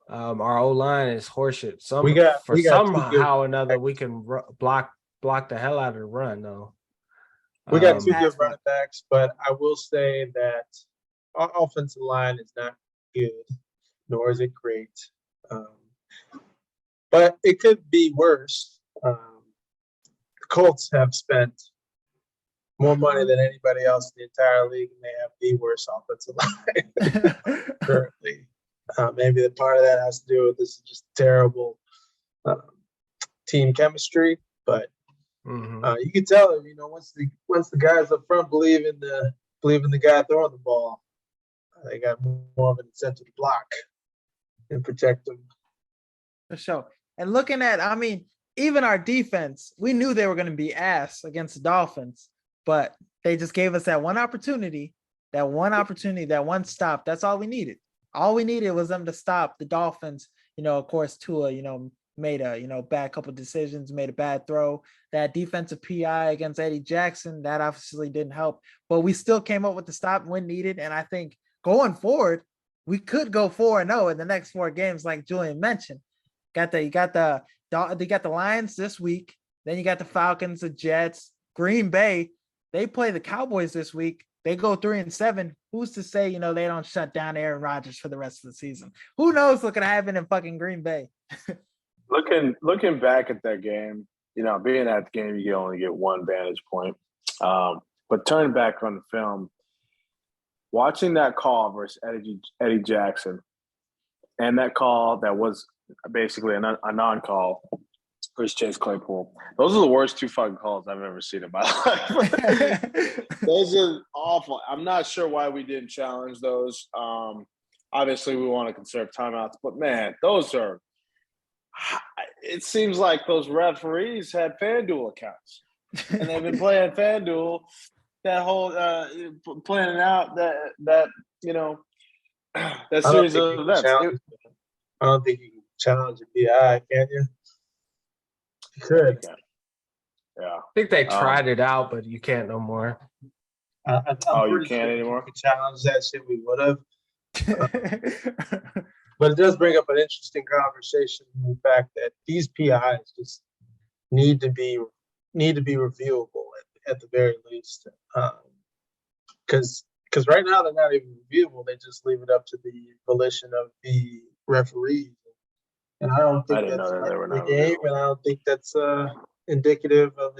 our O-line is horseshit. Somehow or another we can block the hell out of the run, though. We got 2 good running backs, but I will say that our offensive line is not good, nor is it great. But it could be worse. The Colts have spent more money than anybody else in the entire league, and they have the worst offensive line currently. Maybe the part of that has to do with this just terrible team chemistry, but you can tell, once the guys up front believe in the guy throwing the ball, they got more of an incentive to block and protect them. For sure. And looking at, even our defense, we knew they were going to be ass against the Dolphins, but they just gave us that one opportunity, that one stop. That's all we needed. All we needed was them to stop the Dolphins. Of course, Tua, made a, bad couple of decisions, made a bad throw. That defensive PI against Eddie Jackson, that obviously didn't help, but we still came up with the stop when needed. And I think going forward, we could go 4-0 in the next 4 games, like Julian mentioned. You got the Lions this week. Then you got the Falcons, the Jets, Green Bay. They play the Cowboys this week. They go 3-7. Who's to say, they don't shut down Aaron Rodgers for the rest of the season? Who knows what's gonna happen in fucking Green Bay? Looking back at that game, being at the game, you only get one vantage point. But turning back on the film, watching that call versus Eddie Jackson, and that call that was basically a non-call versus Chase Claypool, those are the worst two fucking calls I've ever seen in my life. Those are awful. I'm not sure why we didn't challenge those. Obviously, we want to conserve timeouts, but man, those are. It seems like those referees had FanDuel accounts, and they've been playing FanDuel that whole planning out that that series of events. I don't think you can challenge a PI, can you? You could. Yeah. I think they tried it out, but you can't no more. You can't anymore? If we challenge that shit, we would have. But it does bring up an interesting conversation in the fact that these PIs just need to be reviewable at the very least. Because right now they're not even reviewable. They just leave it up to the volition of the referees. And I don't think that's the game, and I don't think that's indicative of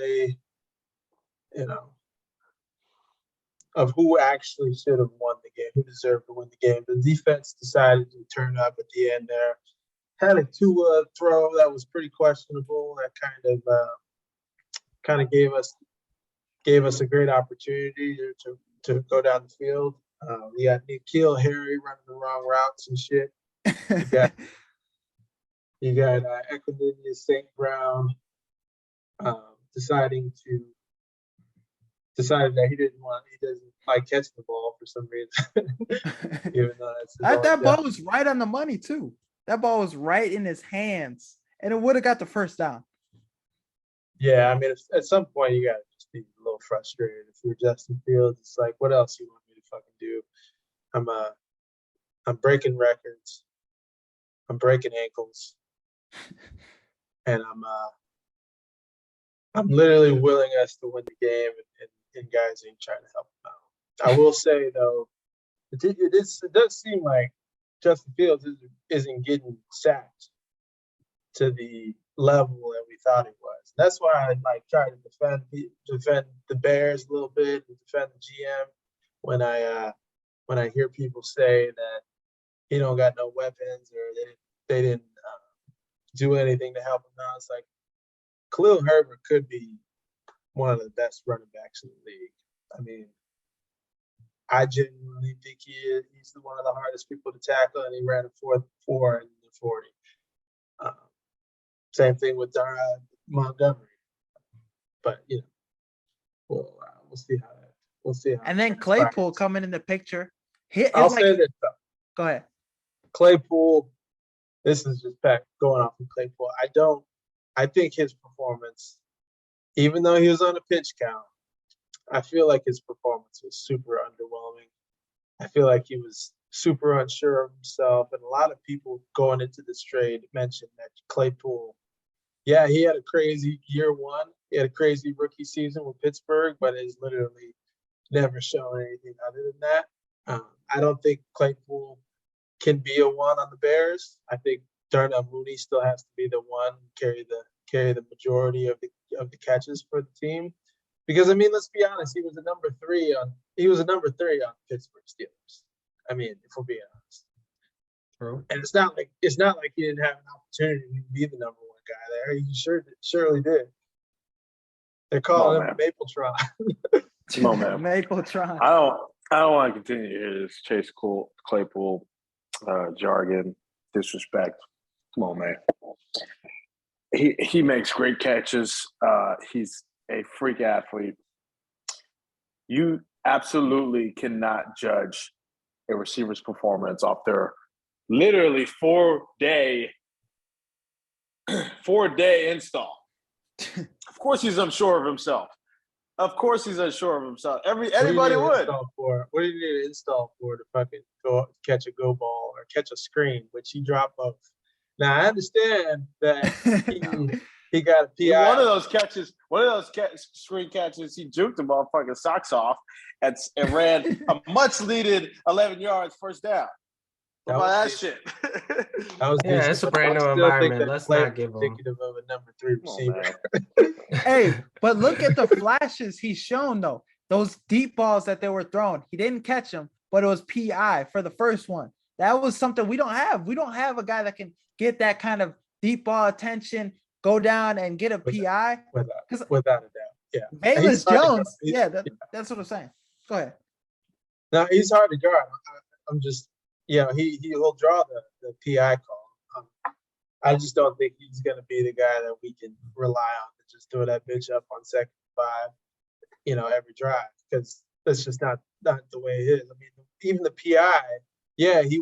of who actually should have won the game, who deserved to win the game. The defense decided to turn up at the end there. Had a Tua throw that was pretty questionable. That kind of gave us a great opportunity to go down the field. We got N'Keal Harry running the wrong routes and shit. You got Equanimeous St. Brown decided that he doesn't like catching the ball for some reason. Even though that ball was right on the money too. That ball was right in his hands, and it would have got the first down. Yeah, I mean, at some point you gotta just be a little frustrated. If you're Justin Fields, it's like, what else you want me to fucking do? I'm breaking records. I'm breaking ankles, and I'm literally willing us to win the game, and guys ain't trying to help him out. I will say though, it does seem like Justin Fields isn't getting sacked to the level that we thought he was. That's why I try to defend the Bears a little bit and defend the GM when I hear people say that he don't got no weapons or they didn't do anything to help him out. It's like Khalil Herbert could be one of the best running backs in the league. I mean, I genuinely think he's one of the hardest people to tackle, and he ran a 4.4 in the 40. Same thing with Montgomery, but we'll see how. And then Claypool coming in the picture. I'll say this though. Go ahead. Claypool. This is just going off of Claypool. I think his performance, even though he was on a pitch count, I feel like his performance was super underwhelming. I feel like he was super unsure of himself, and a lot of people going into this trade mentioned that Claypool. Yeah, he had a crazy year one. He had a crazy rookie season with Pittsburgh, but has literally never shown anything other than that. I don't think Claypool can be a one on the Bears. I think Darnell Mooney still has to be the one, carry the majority of the catches for the team. Because I mean, let's be honest, he was a number three on Pittsburgh Steelers. I mean, if we're being honest. True. And it's not like he didn't have an opportunity to be the number one guy there. He surely did. They're calling him Mapletron. Mapletron. I don't want to continue to hear this Chase Claypool jargon, disrespect. Come on, man. He makes great catches. He's a freak athlete. You absolutely cannot judge a receiver's performance off their literally 4-day install. Of course he's unsure of himself. Anybody would. What do you need to install for to fucking go catch a go ball or catch a screen, which he dropped both? Now I understand that No. he got a PI. One of those screen catches, he juked the motherfucking socks off and ran a much needed 11 yards first down. What about that shit? That was Yeah, it's a brand new environment. Let's not give him indicative of a number 3 receiver. Hey, but look at the flashes he's shown though. Those deep balls that they were thrown, he didn't catch them, but it was PI for the first one. That was something we don't have. We don't have a guy that can get that kind of deep ball attention, go down and get a PI. Without a doubt, yeah. Bayless Jones, that's what I'm saying. Go ahead. No, he's hard to guard. I'm just, he'll draw the PI call. I just don't think he's going to be the guy that we can rely on to just throw that bitch up on 2nd and 5, every drive, because that's just not the way it is. I mean, even the PI, he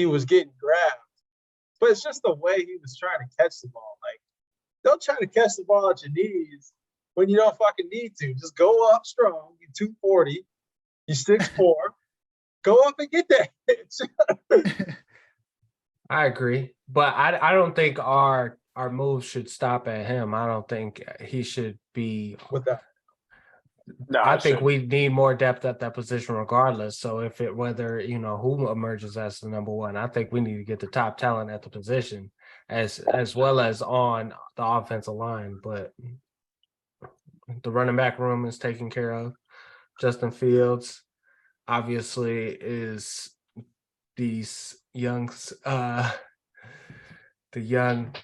was getting grabbed, but it's just the way he was trying to catch the ball. Like, don't try to catch the ball at your knees when you don't fucking need to. Just go up strong. You're 240. You're 6'4". Go up and get that bitch. I agree, but I don't think our moves should stop at him. I don't think he should be with that. No, I think we need more depth at that position regardless. So whether who emerges as the number one, I think we need to get the top talent at the position as well as on the offensive line. But the running back room is taken care of. Justin Fields obviously is these the young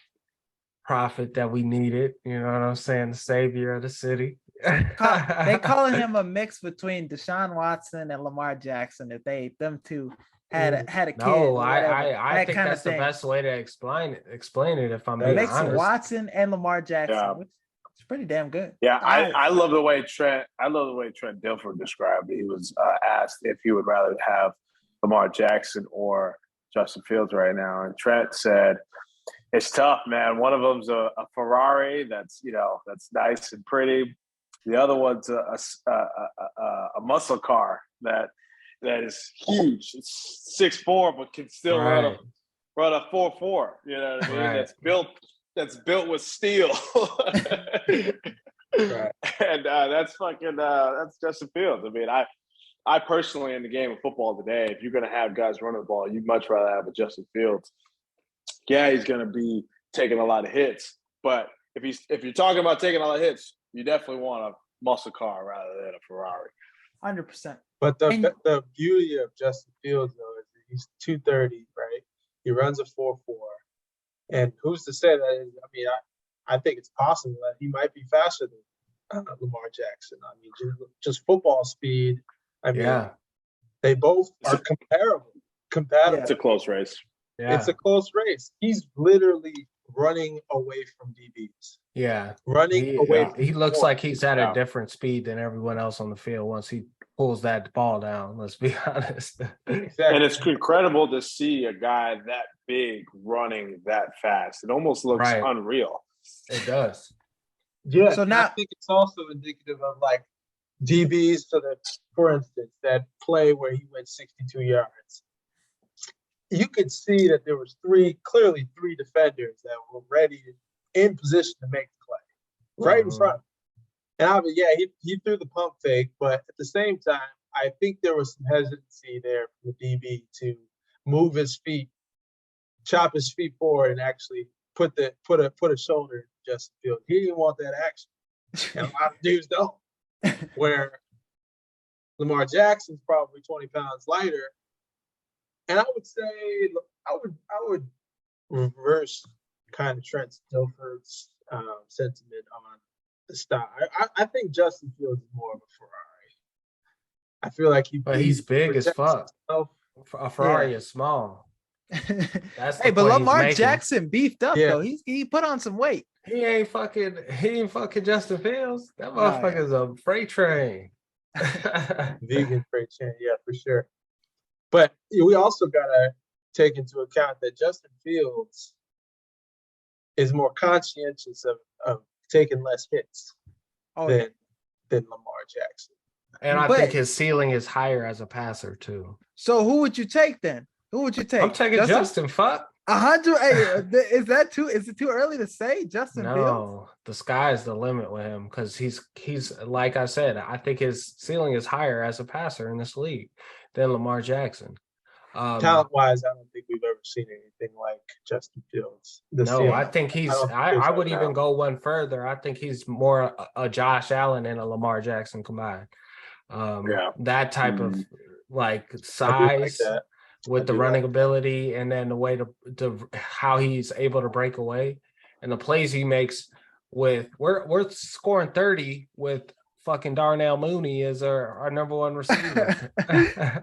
prophet that we needed, you know what I'm saying? The savior of the city. They calling him a mix between Deshaun Watson and Lamar Jackson. If them two had a kid. No, I think that's the best way to explain it. If I'm being honest, mix Watson and Lamar Jackson, which is pretty damn good. Yeah, I love the way Trent Dilfer described it. He was asked if he would rather have Lamar Jackson or Justin Fields right now, and Trent said, "It's tough, man. One of them's a Ferrari that's nice and pretty. The other one's a muscle car that is huge. It's 6'4", but can still run a 4.4. You know what I mean? Right. That's built with steel." Right. And that's Justin Fields. I mean, I personally, in the game of football today, if you're going to have guys running the ball, you'd much rather have a Justin Fields. Yeah, he's going to be taking a lot of hits, but if you're talking about taking a lot of hits, you definitely want a muscle car rather than a Ferrari. 100%. But the beauty of Justin Fields, though, is that he's 230, right? He runs a 4.4, and who's to say that? I mean, I think it's possible that he might be faster than Lamar Jackson. I mean, just football speed. I mean, they both are comparable. It's a close race. Yeah. It's a close race. He's literally running away from DBs. Yeah. Running away. He looks like he's at a different speed than everyone else on the field once he pulls that ball down, let's be honest. Exactly. And it's incredible to see a guy that big running that fast. It almost looks unreal. It does. Yeah. So now I think it's also indicative of like DBs, for instance, that play where he went 62 yards. You could see that there was clearly three defenders that were ready, in position to make the play, right in front. And he threw the pump fake, but at the same time, I think there was some hesitancy there from the DB to move his feet, chop his feet forward, and actually put a shoulder in Justin Fields. He didn't want that action, and a lot of dudes don't. Where Lamar Jackson's probably 20 pounds lighter. And I would say I would reverse kind of Trent Dilfer's sentiment on the style. I think Justin Fields is more of a Ferrari. I feel like he's big as fuck. A Ferrari is small. Hey, but Lamar Jackson beefed up though. He put on some weight. He ain't fucking Justin Fields. That motherfucker's a freight train. Vegan freight train, yeah, for sure. But we also gotta take into account that Justin Fields is more conscientious of taking less hits than Lamar Jackson. And I think his ceiling is higher as a passer too. So who would you take then? Who would you take? I'm taking Justin. Fuck. 100. Hey, is that too? Is it too early to say Justin Fields? No, the sky's the limit with him because he's like I said, I think his ceiling is higher as a passer in this league than Lamar Jackson. Talent-wise, I don't think we've ever seen anything like Justin Fields. No, I think he's. I would even talent. go one further. I think he's more a Josh Allen and a Lamar Jackson combined. That type of like size that. with the running ability, and then the way to how he's able to break away, and the plays he makes. With we're scoring 30 with fucking Darnell Mooney as our number one receiver,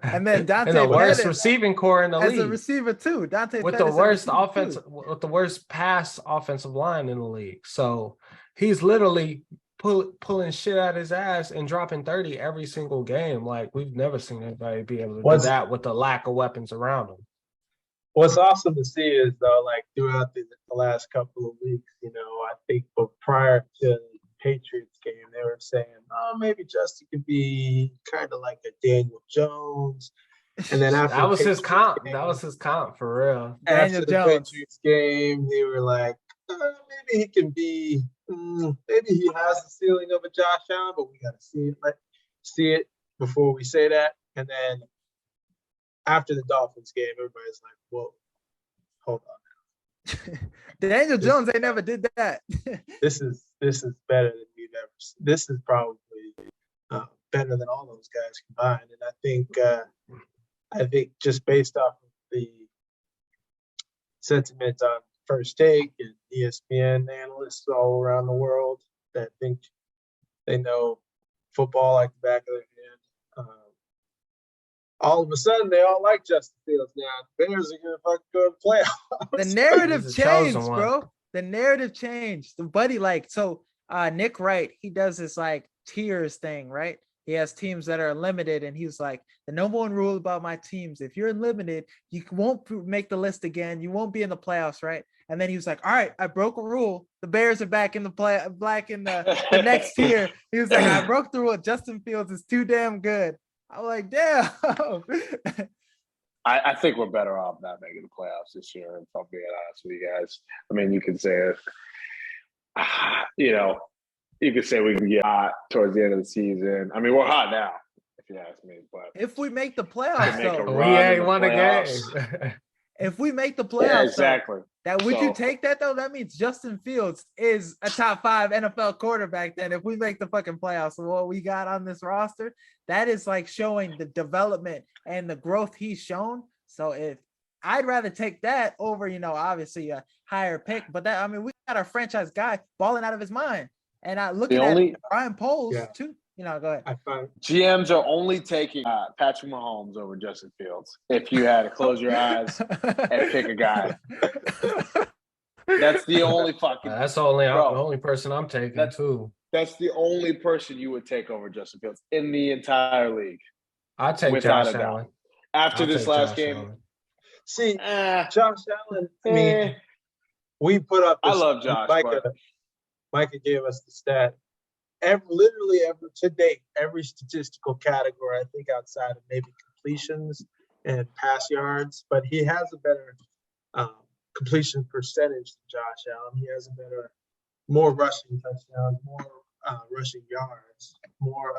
and then Dante and the worst Pettis receiving core in the as league, a receiver too. Dante with Pettis the worst offense, with the worst pass offensive line in the league. So he's literally pulling shit out his ass and dropping 30 every single game. Like we've never seen anybody be able to do that with the lack of weapons around him. What's awesome to see is though, like throughout the last couple of weeks, you know, I think prior to the Patriots game, they were saying, oh, maybe Justin could be kind of like a Daniel Jones. And then after that was his comp. That was his comp for real. Daniel after Jones. The Patriots game, they were like, maybe he can be, maybe he has the ceiling of a Josh Allen, but we got to see it before we say that. And then after the Dolphins game, everybody's like, whoa, hold on. Daniel Jones, they never did that. This is better than we've ever seen. This is probably better than all those guys combined. And I think just based off of the sentiment on First Take and ESPN analysts all around the world that think they know football like the back of their hand, all of a sudden they all like Justin Fields now. Bears are gonna fucking go to the playoffs. The narrative changed, bro. The narrative changed. The buddy, Nick Wright, he does this like tiers thing, right? He has teams that are limited, and he's like, the number one rule about my teams: if you're limited, you won't make the list again. You won't be in the playoffs, right? And then he was like, all right, I broke a rule. The Bears are back in the next tier. He was like, I broke the rule. Justin Fields is too damn good. I'm like, damn. I think we're better off not making the playoffs this year, if I'm being honest with you guys. I mean, you can say it. You could say we can get hot towards the end of the season. I mean, we're hot now, if you ask me. But if we make the playoffs, we ain't won a game. If we make the playoffs, yeah, exactly. Would you take that though? That means Justin Fields is a top 5 NFL quarterback. Then, if we make the fucking playoffs, what we got on this roster, that is like showing the development and the growth he's shown. So, if I'd rather take that over, obviously a higher pick, but we got our franchise guy balling out of his mind, and I look at Brian Poles too. Go ahead. GMs are only taking Patrick Mahomes over Justin Fields. If you had to close your eyes and pick a guy, that's the only fucking. That's the only person I'm taking too. That's the only person you would take over Justin Fields in the entire league. I take Josh Allen after this last game. See, Josh Allen. I mean, we put up. I love Josh. Micah gave us the stat. To date, every statistical category, I think outside of maybe completions and pass yards, but he has a better completion percentage than Josh Allen. He has more rushing touchdowns, more rushing yards,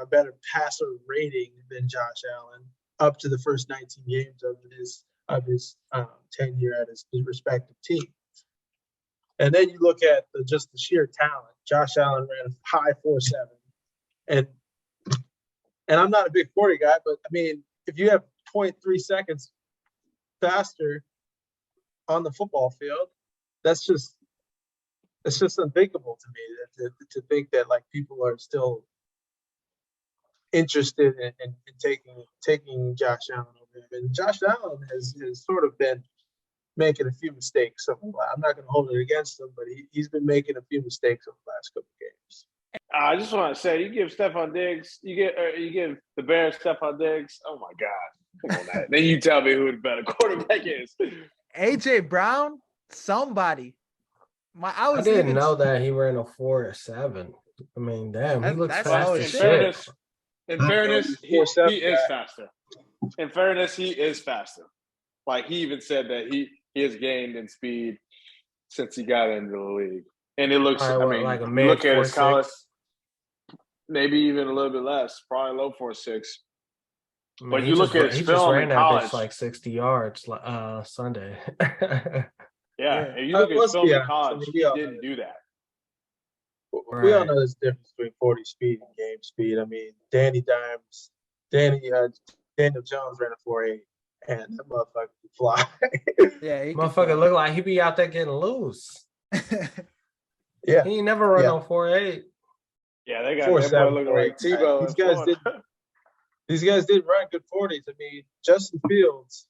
a better passer rating than Josh Allen up to the first 19 games of his tenure at his respective team. And then you look at just the sheer talent. Josh Allen ran a high 4.7. And I'm not a big 40 guy, but I mean, if you have 0.3 seconds faster on the football field, it's just unthinkable to me to think that like people are still interested in taking Josh Allen over him. And Josh Allen has sort of been making a few mistakes. So I'm not going to hold it against him, but he's been making a few mistakes over the last couple of games. I just want to say, you give Stephon Diggs, you give the Bears Stephon Diggs. Oh my God, come on, man. Then you tell me who the better quarterback is. AJ Brown, somebody. I didn't know that he ran a 4.7. I mean, damn, he looks fast as shit. In fairness, he is faster. In fairness, he is faster. Like he even said that he has gained in speed since he got into the league. And it looks, Probably like a you mid look at his 4.6. college, maybe even a little bit less, probably low 4.6. I mean, But you look at his he just film ran in that college. bitch like 60 yards Sunday. Yeah, and you look at his Let's film be in honest. college, We he all didn't know do that. We all Right. know there's a difference between 40 speed and game speed. I mean, Daniel Jones ran a 4.8, and that motherfucker could fly. Yeah, he can Motherfucker look like he be out there getting loose. Yeah, He ain't never run Yeah. no 4.8. Yeah, they got 4.7, that boy looking 4.8. like Tebow in Florida. These guys did run good 40s. I mean, Justin Fields,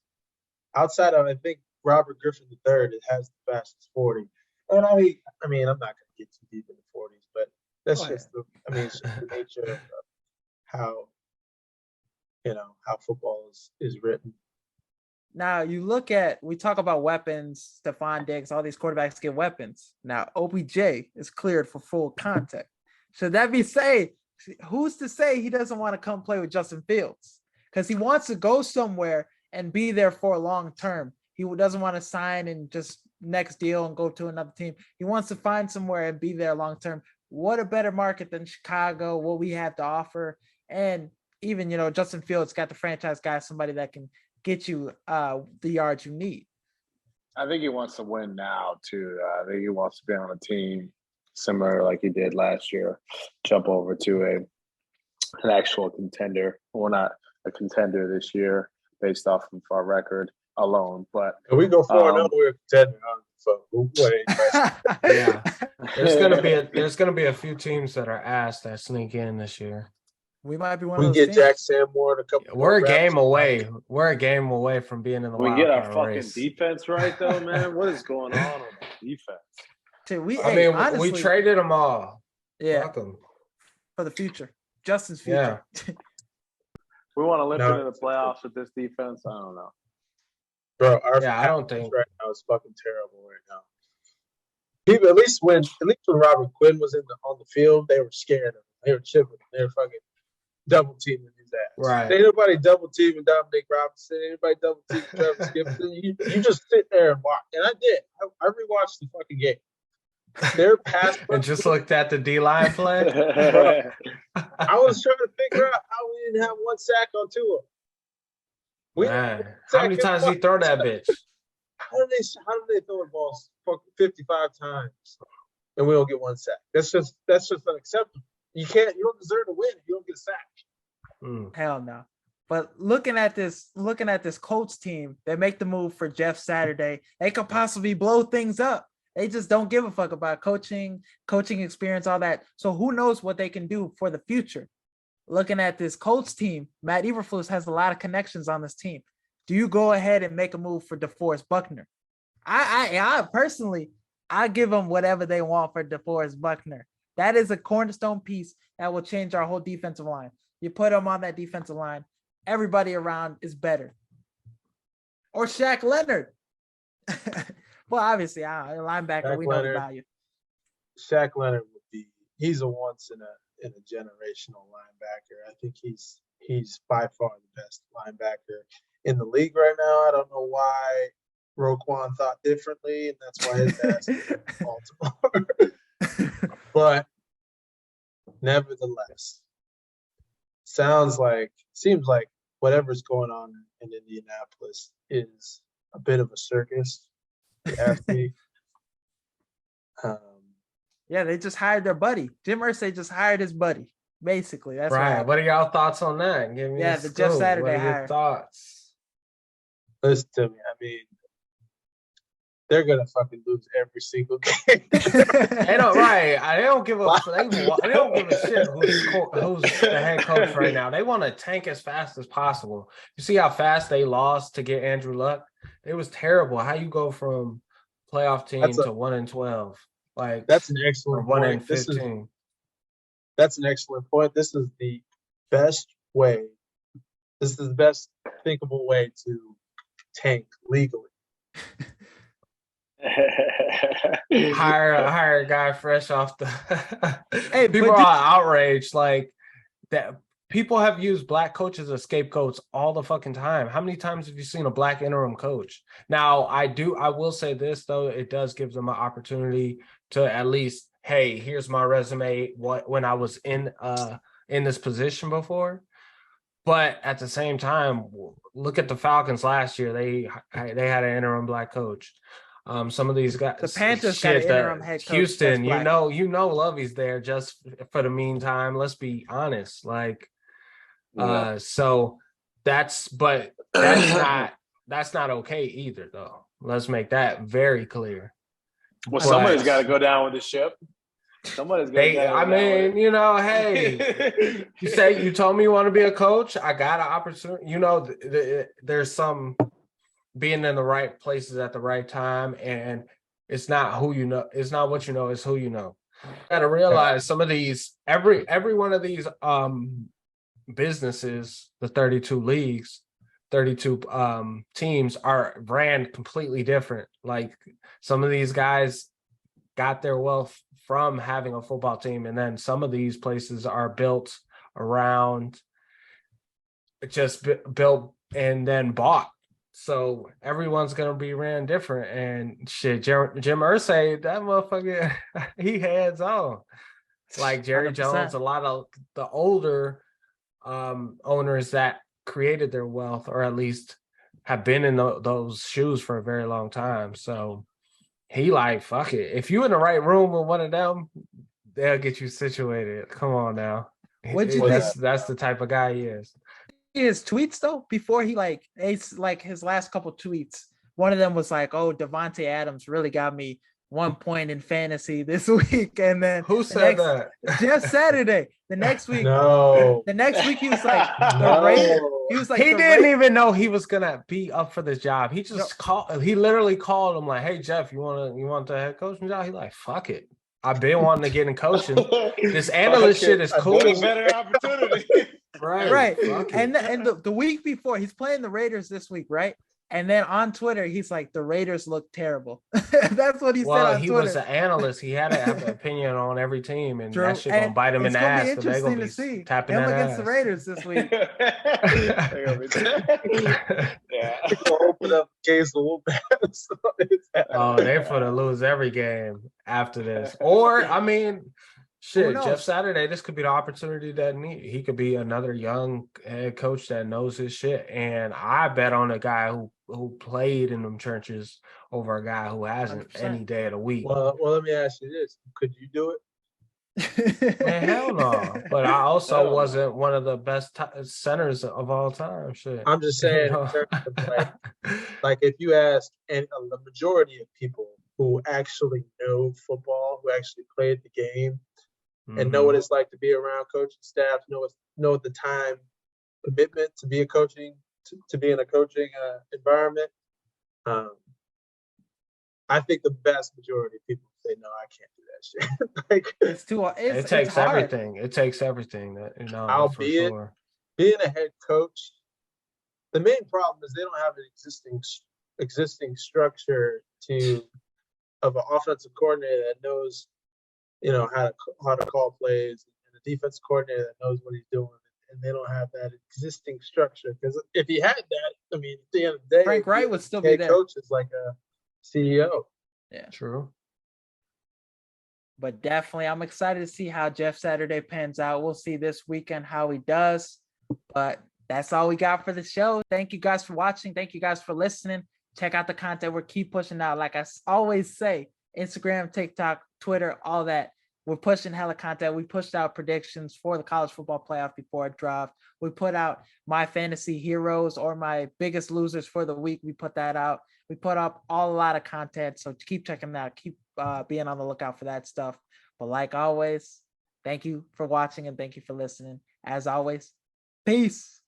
outside of I think Robert Griffin III, it has the fastest 40. And I mean, I'm not going to get too deep in the 40s, but that's it's just the nature of how football is written. Now we talk about weapons, Stephon Diggs, all these quarterbacks get weapons. Now OBJ is cleared for full contact. Should that be who's to say he doesn't want to come play with Justin Fields? Because he wants to go somewhere and be there for a long term. He doesn't want to sign and just next deal and go to another team. He wants to find somewhere and be there long term. What a better market than Chicago, what we have to offer. And even, Justin Fields got the franchise guy, somebody that can get you the yards you need. I think he wants to win now, too. I think he wants to be on a team similar like he did last year, jump over to an actual contender. Well, not a contender this year based off of our record alone. But we go 4-0, we're a contender. Yeah. There's gonna be a few teams that are asked that sneak in this year. We might be one we of those get teams. Jack Sanborn and a couple. We're a game away. We're a game away from being in the we wild get our card fucking race. defense right, though, man. What is going on that defense? Honestly, we traded them all. Yeah. Welcome. For the future. Justin's future. Yeah. We want to limp into the playoffs with this defense? I don't know. Bro, I don't think right now is fucking terrible right now. People, at least when Robert Quinn was on the field, they were scared of him. They were chipping. They were fucking double teaming his ass. Right. Ain't nobody double teaming Dominic Robinson. Ain't nobody double teaming Travis Gibson. You just sit there and watch. And I did. I rewatched the fucking game. Their pass and just looked at the D-line play. Bro, I was trying to figure out how we didn't have one sack on Tua. Man, how many times did he throw that bitch? How do they throw the ball 55 times and we don't get one sack? That's just unacceptable. You don't deserve to win if you don't get a sack. Hell no. But looking at this Colts team, they make the move for Jeff Saturday. They could possibly blow things up. They just don't give a fuck about coaching experience, all that. So who knows what they can do for the future? Looking at this Colts team, Matt Eberflus has a lot of connections on this team. Do you go ahead and make a move for DeForest Buckner? I personally, I give them whatever they want for DeForest Buckner. That is a cornerstone piece that will change our whole defensive line. You put him on that defensive line, everybody around is better. Or Shaq Leonard. Well, obviously, a linebacker, Shaq we know the value. Shaq Leonard he's a once in a generational linebacker. I think he's by far the best linebacker in the league right now. I don't know why Roquan thought differently, and that's why his ass is in Baltimore. But nevertheless, seems like whatever's going on in Indianapolis is a bit of a circus. You ask me. Yeah, they just hired their buddy. Jim Irsay just hired his buddy. Basically, that's right. What are y'all thoughts on that? Give me the Jeff Saturday hire. Thoughts? Listen to me. I mean, they're gonna fucking lose every single game. They don't. Right. They don't give a. They don't give a shit who's the head coach right now. They want to tank as fast as possible. You see how fast they lost to get Andrew Luck? It was terrible. How you go from playoff team to 1-12? Like that's an excellent 1-15. That's an excellent point. This is the best way. This is the best thinkable way to tank legally. hire a guy fresh off the. Hey, people are outraged like that. people have used black coaches as scapegoats all the fucking time. How many times have you seen a black interim coach? Now, I will say this though, it does give them an opportunity to at least, hey, here's my resume. When I was in this position before. But at the same time, look at the Falcons last year. They had an interim black coach. Some of these guys, The Panthers got an interim head coach. Houston, you know, Lovey's there just for the meantime. Let's be honest, like, so that's not okay either, though. Let's make that very clear. Well, somebody's got to go down with the ship. Somebody's got to. I mean, you know, hey, you told me you want to be a coach. I got an opportunity. You know, there's some being in the right places at the right time, and it's not who you know. It's not what you know. It's who you know. You got to realize some of these, every one of these businesses, the 32 leagues, 32 teams are ran completely different. Like some of these guys got their wealth from having a football team, and then some of these places are built around built and then bought. So everyone's gonna be ran different. And shit, Jim Irsay, that motherfucker, he hands on. Like Jerry 100%. Jones, a lot of the older owners that created their wealth, or at least have been in those shoes for a very long time. So he like, fuck it. If you in the right room with one of them, they'll get you situated. Come on now. That's the type of guy he is. His tweets though, before it's like his last couple tweets, one of them was like, "Oh, Devontae Adams really got me 1 point in fantasy this week," and then who said that? Jeff Saturday. The next week, The next week he was like, "The Raiders." He was like, he didn't even know he was gonna be up for this job. He just called. He literally called him like, "Hey Jeff, you want the head coaching job?" He's like, "Fuck it. I've been wanting to get in coaching. This analyst shit is cool. A better opportunity." Right. And the week before, he's playing the Raiders this week, right? And then on Twitter, he's like, "The Raiders look terrible." That's what he said on Twitter. Well, he was an analyst. He had to have an opinion on every team, and that shit gonna bite him in the ass. It's gonna be interesting to see tapping him that against ass. the Raiders this week. Yeah. Open up case a little bit. Oh, they're gonna lose every game after this. Or, I mean, shit, Jeff Saturday, this could be the opportunity that he could be another young head coach that knows his shit. And I bet on a guy who played in them trenches over a guy who hasn't 100%. Any day of the week. Well, let me ask you this: could you do it? Man, hell no. But I also wasn't one of the best centers of all time. Shit. I'm just saying, in terms of like if you ask the majority of people who actually know football, who actually played the game, and know what it's like to be around coaching staff, know the time commitment to be to be in a coaching environment. I think the vast majority of people say, "No, I can't do that shit." It takes everything. It takes everything. Albeit, being a head coach, the main problem is they don't have an existing structure of an offensive coordinator that knows, how to call plays, and a defensive coordinator that knows what he's doing, and they don't have that existing structure. Because if he had that, I mean, at the end of the day, Frank Wright would still be there. Coach is like a CEO. Yeah, true. But definitely, I'm excited to see how Jeff Saturday pans out. We'll see this weekend how he does. But that's all we got for the show. Thank you guys for watching. Thank you guys for listening. Check out the content. We're keep pushing out. Like I always say, Instagram, TikTok, Twitter, all that. We're pushing hella content. We pushed out predictions for the college football playoff before it dropped. We put out my fantasy heroes or my biggest losers for the week. We put that out. We put up a lot of content. So keep checking that out. Keep being on the lookout for that stuff. But like always, thank you for watching and thank you for listening. As always, peace.